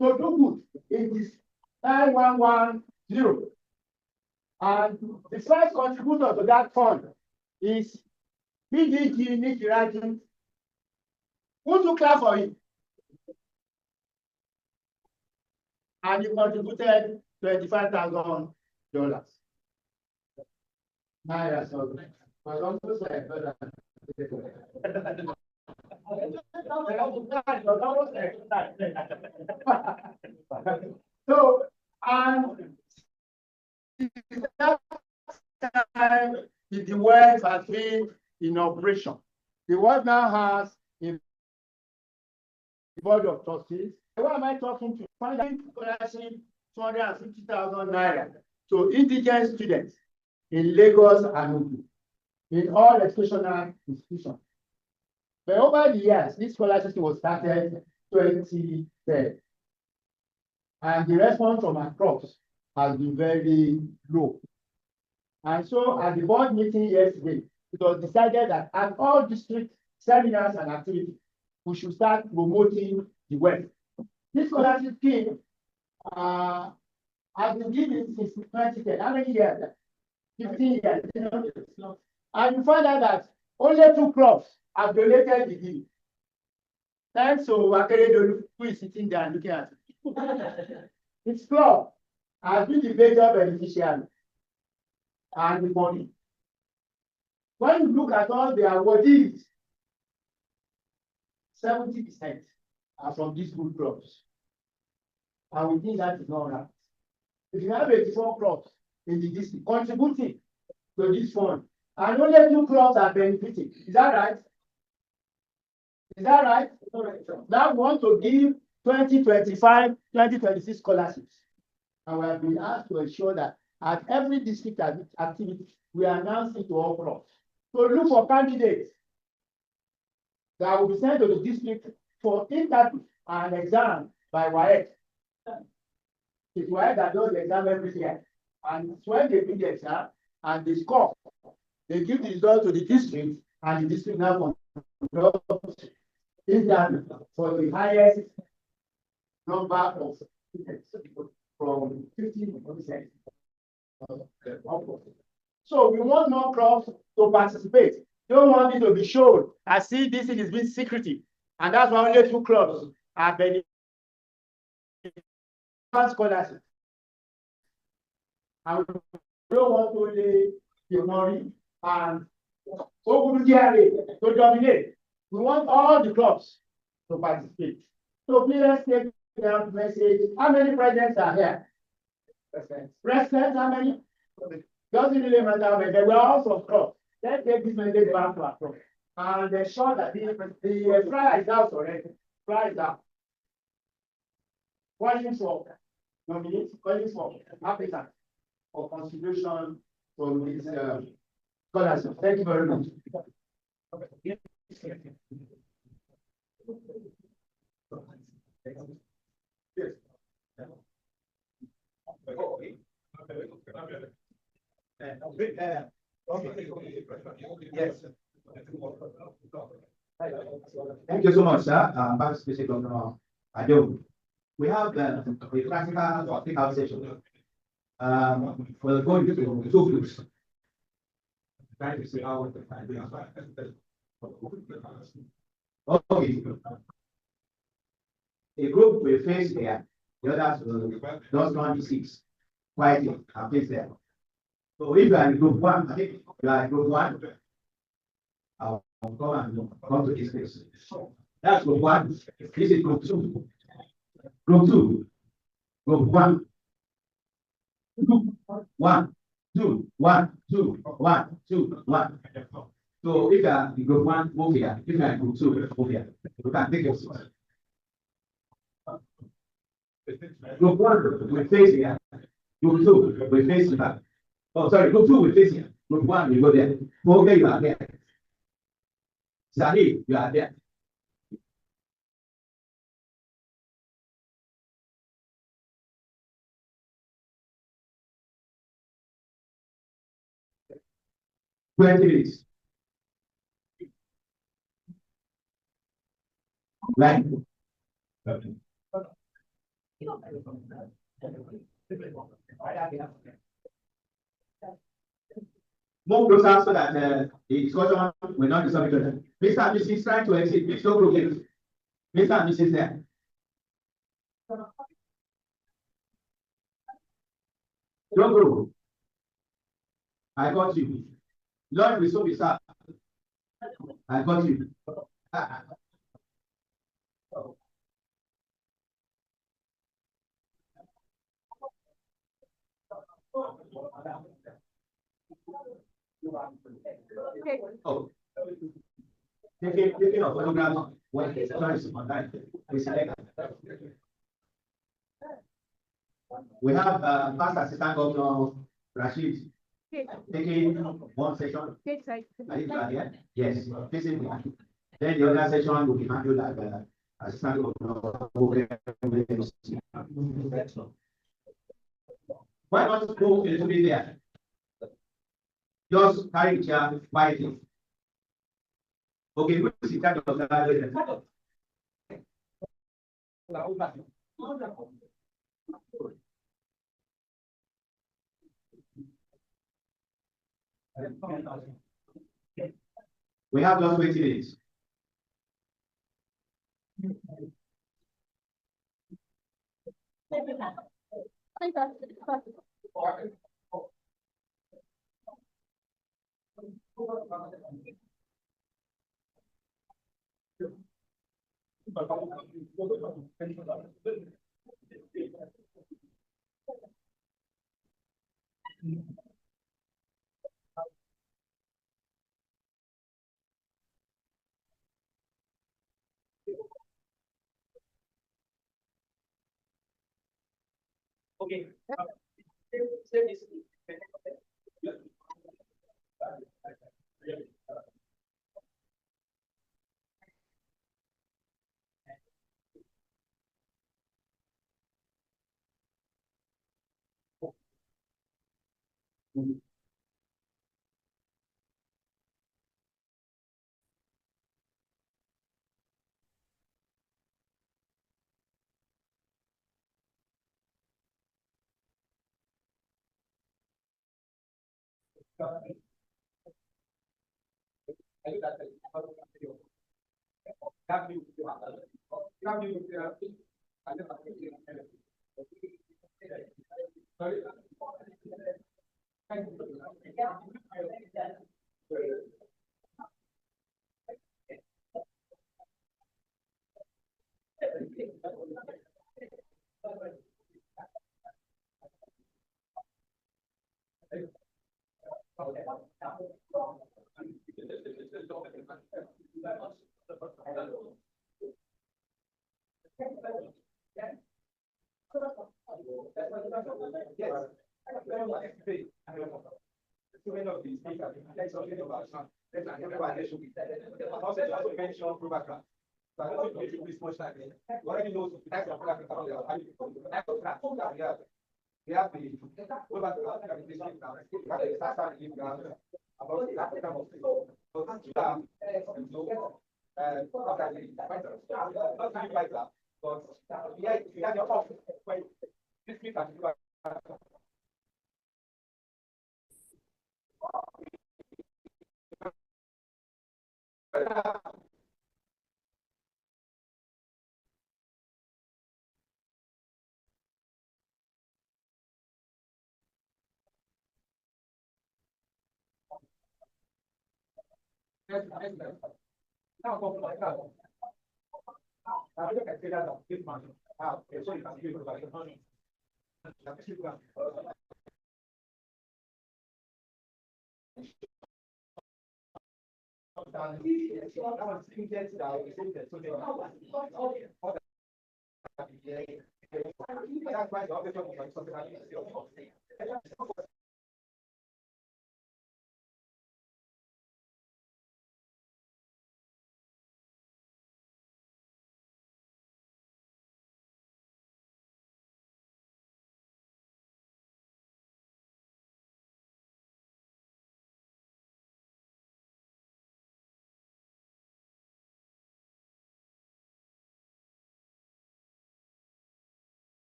to do good in this 9110. And the first contributor to that fund is PDG Jide. Who took class for him? And he contributed $25,000. Naira, so but almost like so, and that time the world has been in operation. The world now has a board of trustees. Who am I talking to? Funding scholarship 250,000 naira to indigent students in Lagos and Ogun, in all educational institutions. But over the years, this scholarship was started 2010. And the response from across has been very low. And so at the board meeting yesterday, it was decided that at all district seminars and activities, we should start promoting the web. This scholarship scheme has been given since 2010. How many years? 15 years. And you find out that only 2 clubs have donated the gift. Thanks to Akeredolu, who is sitting there and looking at it. Its club has been the major beneficiary and the money. When you look at all the awardees, 70% are from these good clubs. And we think that is not right. If you have 84 clubs in the district contributing to this fund, and only 2 clubs are benefiting, is that right? Is that right? Now we want to give 2025, 2026 scholarships. And we have been asked to ensure that at every district activity, we announce it to all clubs. So look for candidates that will be sent to the district for interview and exam by WAEC. It's WAEC that does the exam every year. And it's when they do the exam and they score, they give the result to the district, and the district now conducts interview for the highest number of students from from 50%. So we want more clubs to participate. Don't want it to be shown as see this thing is being secretive. And that's why only 2 clubs are benefiting scholarship. And we don't want only the money and to dominate. We want all the clubs to participate. So please let's take down message. How many presidents are here? Presidents, how many? Doesn't really matter, but there were also clubs. Let's take this message back to our club. And ensure that the flyer is out already. Flyer is out. Calling for nominates, calling for applicant for consideration from this scholarship. Thank you very much. Yes. Thank you so much, sir. Vice President Governor Adewunmi. We have the practical take-out session. We're going to 2 groups. Trying to see how we can do it. Okay. A group will face there, the others will just run the 6 quietly and face there. So if you are in group 1, I think you are in group 1. I'll come to this place. That's group 1. This is group 2. Group 2. Group 1. 2, 1, 2, 1, 2, 1, 2, 1. So if you are in group 1, move here. If you are in group 2, move here. You can take your seat. Group 1 will face here. Group 2 will face back. Oh, sorry, group 2 will face here. Group 1 will go there. Okay, you are there. Sahih, you are there. Minutes. Right. Move closer so that the discussion will not disturb each other. Mr. and Mrs. trying to exit. Please don't progress. Mr. and Mrs. there. Don't go. I got you. Lord, we so be served. I got you. Oh. Taking a photograph when it's on that. We have Past Assistant Governor Rashid taking one session. Are you here? Yes, facing me. Then the other session will be handled like Assistant Governor. Why not go a little bit there? Just carry the chair quietly. Okay, who is in charge of that? We have just 20 minutes. Okay.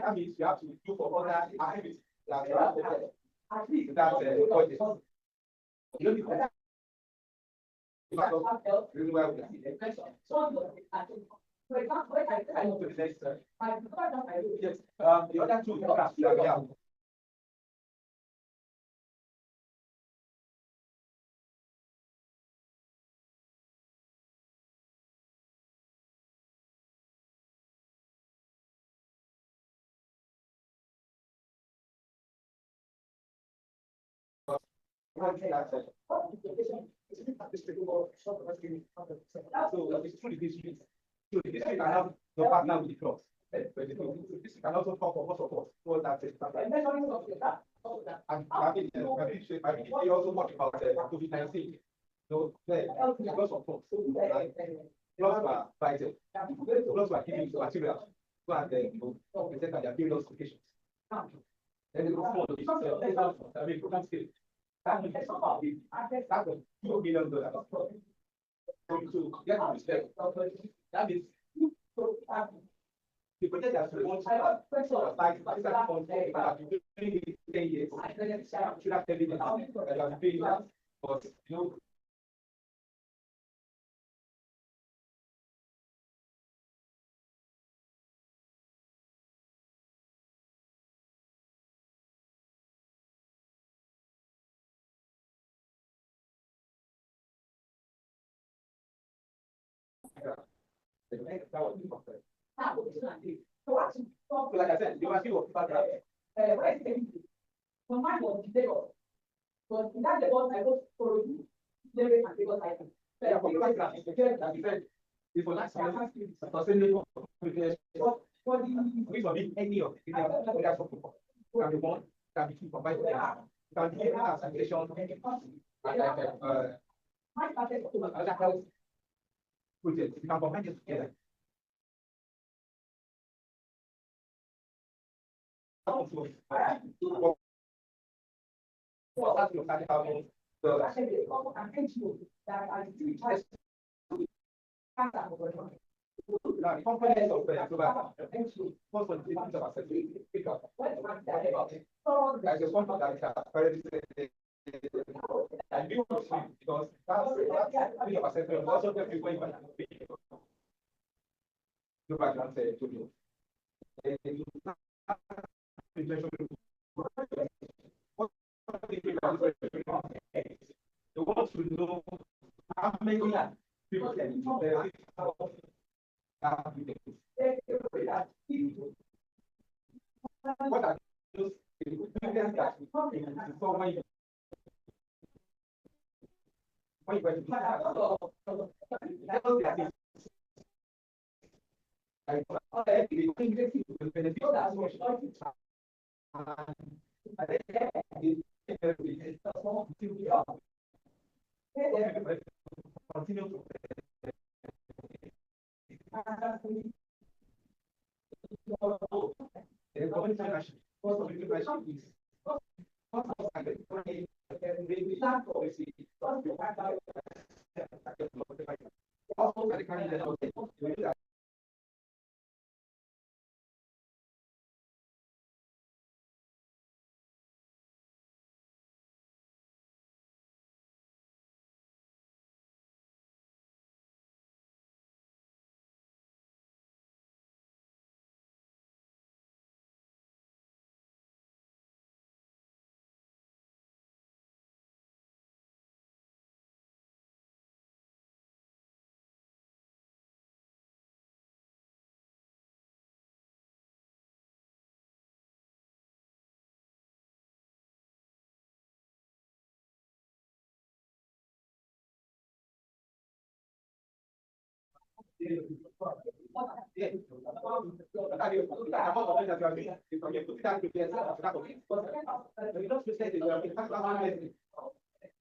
That means you have to do for other activities that you have to at least that budget. You don't need that. Really well. I move to the next. Yes. The other two programs that we have. So it's through the district. So the district I have the partner with the clubs. This can also come from most of us towards that. And I mean, we also talk about COVID-19. So, because of folks, plus were vital, plus were giving material, so and present their period applications. Then the program scale. That was $2 billion. So get to respect. That means the project has been launched like 10 years. Should have evidence that you have been, but you know. So like I said, you are still so mine was Lagos. But in that Lagos, I go for you. Lagos and Lagos item. Before last sustainable for the we forbid any of the can be one, can be two, combined can be as sanitation and my started to other health projects. You can combine them together. The components of like the one that very and you because that's also the people you background to you. You want to know how many people can what are those evidence that we come in before when you went continue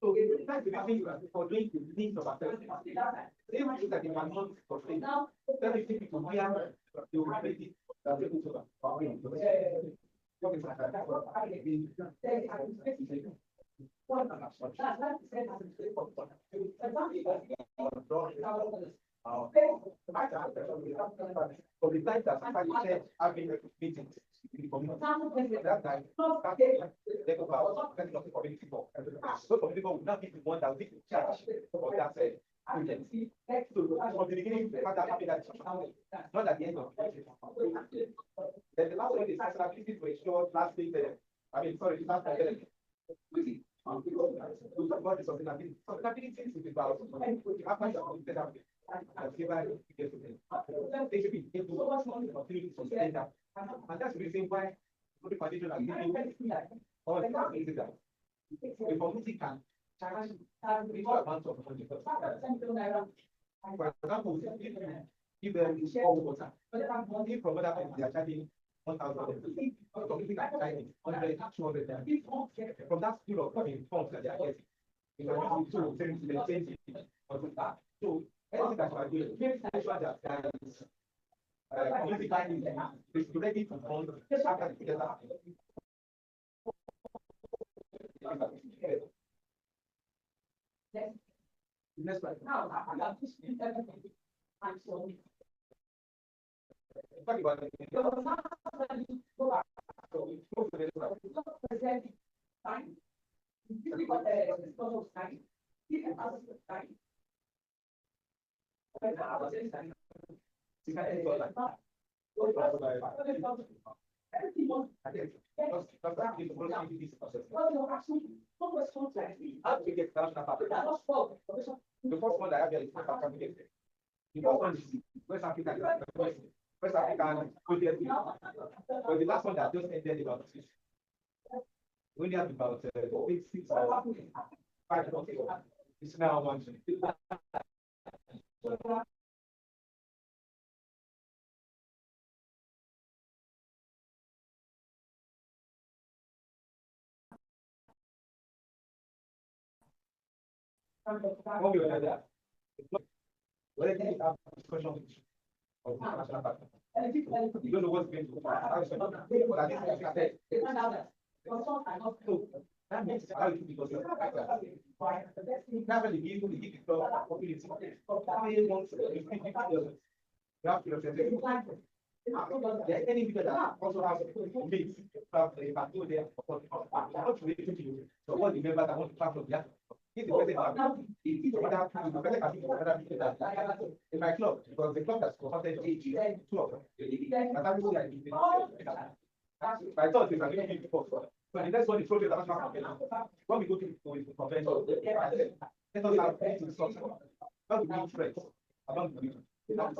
So it's time to be for doing the things of ourselves. They want to that they cannot sustain. Very few people we are you have it that they will for the time that somebody said having meetings in the community, that time, they go about the community for. So community will not be the one that will be in charge of that agency. So from the beginning, the fact that not at the end of the then the last one is ability to ensure lasting I mean, sorry, last we talk about the sustainability. Sustainability is about after they should be able to continue to sustain that. And that's the reason why the foundation is giving all the things that the community can charge equal amount of money. For example, If there is all water, if from other places they are charging 1,000, completely like Chinese, 100, 200, from that school of funds that they are getting. You can use it to change it or do that. So anything that you are doing, make sure that there is it's ready to fund after together. Next slide. Now, I have this everything. I'm sorry. Talk about it. So now, go back. So we go to the present time. This is what the time. This is time. The first one that I have here is West African. The first one is West African. West African. But the last one that just ended about we only have about 8, 6, 5. It's now one. What we will do that. What I think is our discussion of the national party. You don't know what's going to happen. That means how it because that's when the people give the opportunity. You have to represent. There's any people that also have means have a party there for not related to you. So what the members that want to come from there. If the president in my club, because the club that's consulted 2 of them. And that means I thought it's a little before. So the next one is project national convention. When we go to the convention, let us have to discuss how to build friends among the people. Let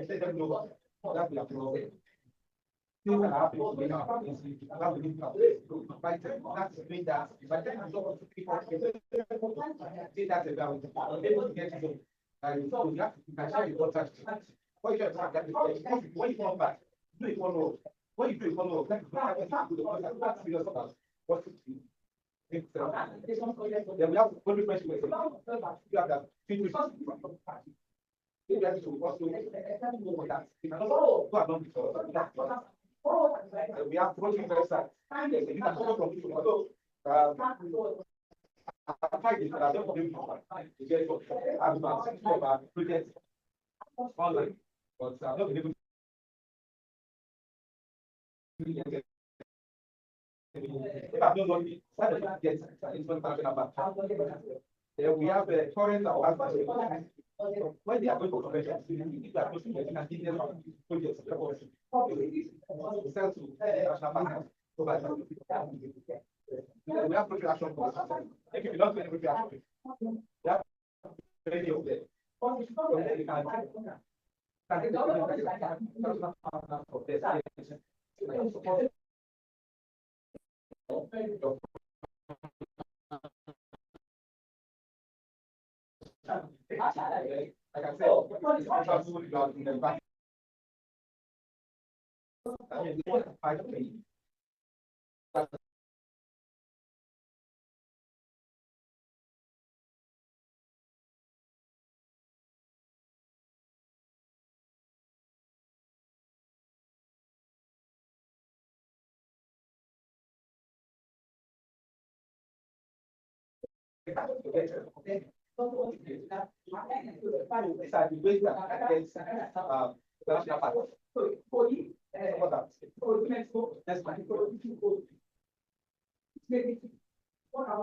them know that we are promoting. Things that happen to me now is about the people. By the time that's doing that, by the time I'm talking to people, say that about able to get to them. So you have to share your contact. What you have to have that is when you come back, do it follow up. When you do it follow up, that's serious about what to do. Then we have one difference. You have that. You have to also know that. You cannot go along before. We have to go to the website. You can come from people. Online, but I'm not able to. If I'm not lucky, get then we have current when they are going to convention, people are posting and give them projects. Sell to national partners. We have project action force. If you don't do any project action, we have plenty of them. Like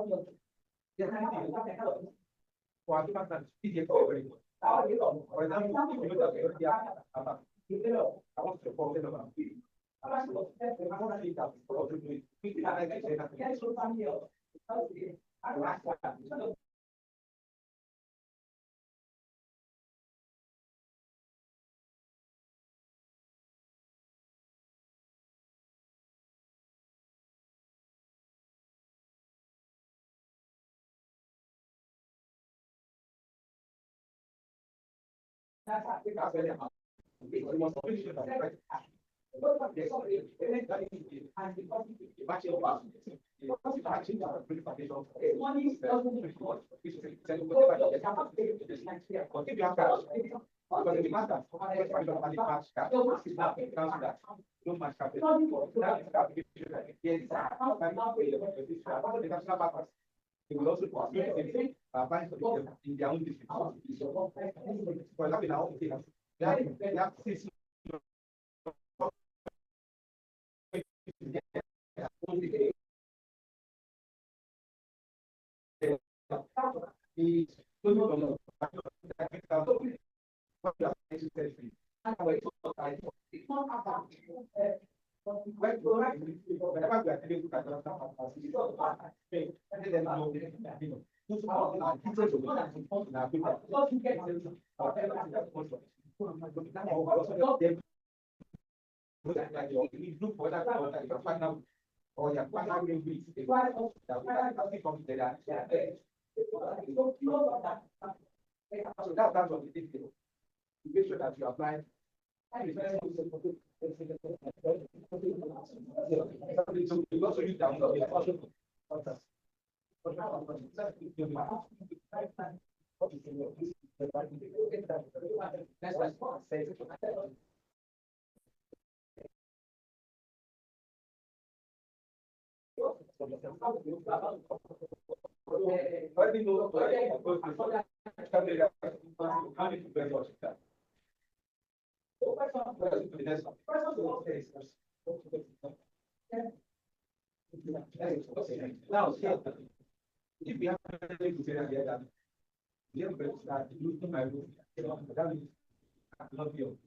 I said, They will also apply for in their own district. For example, now they have 6 or your final release. So that's what we did. Make sure that you apply. You also use download. Now, if we have to start using my room, that means I love you.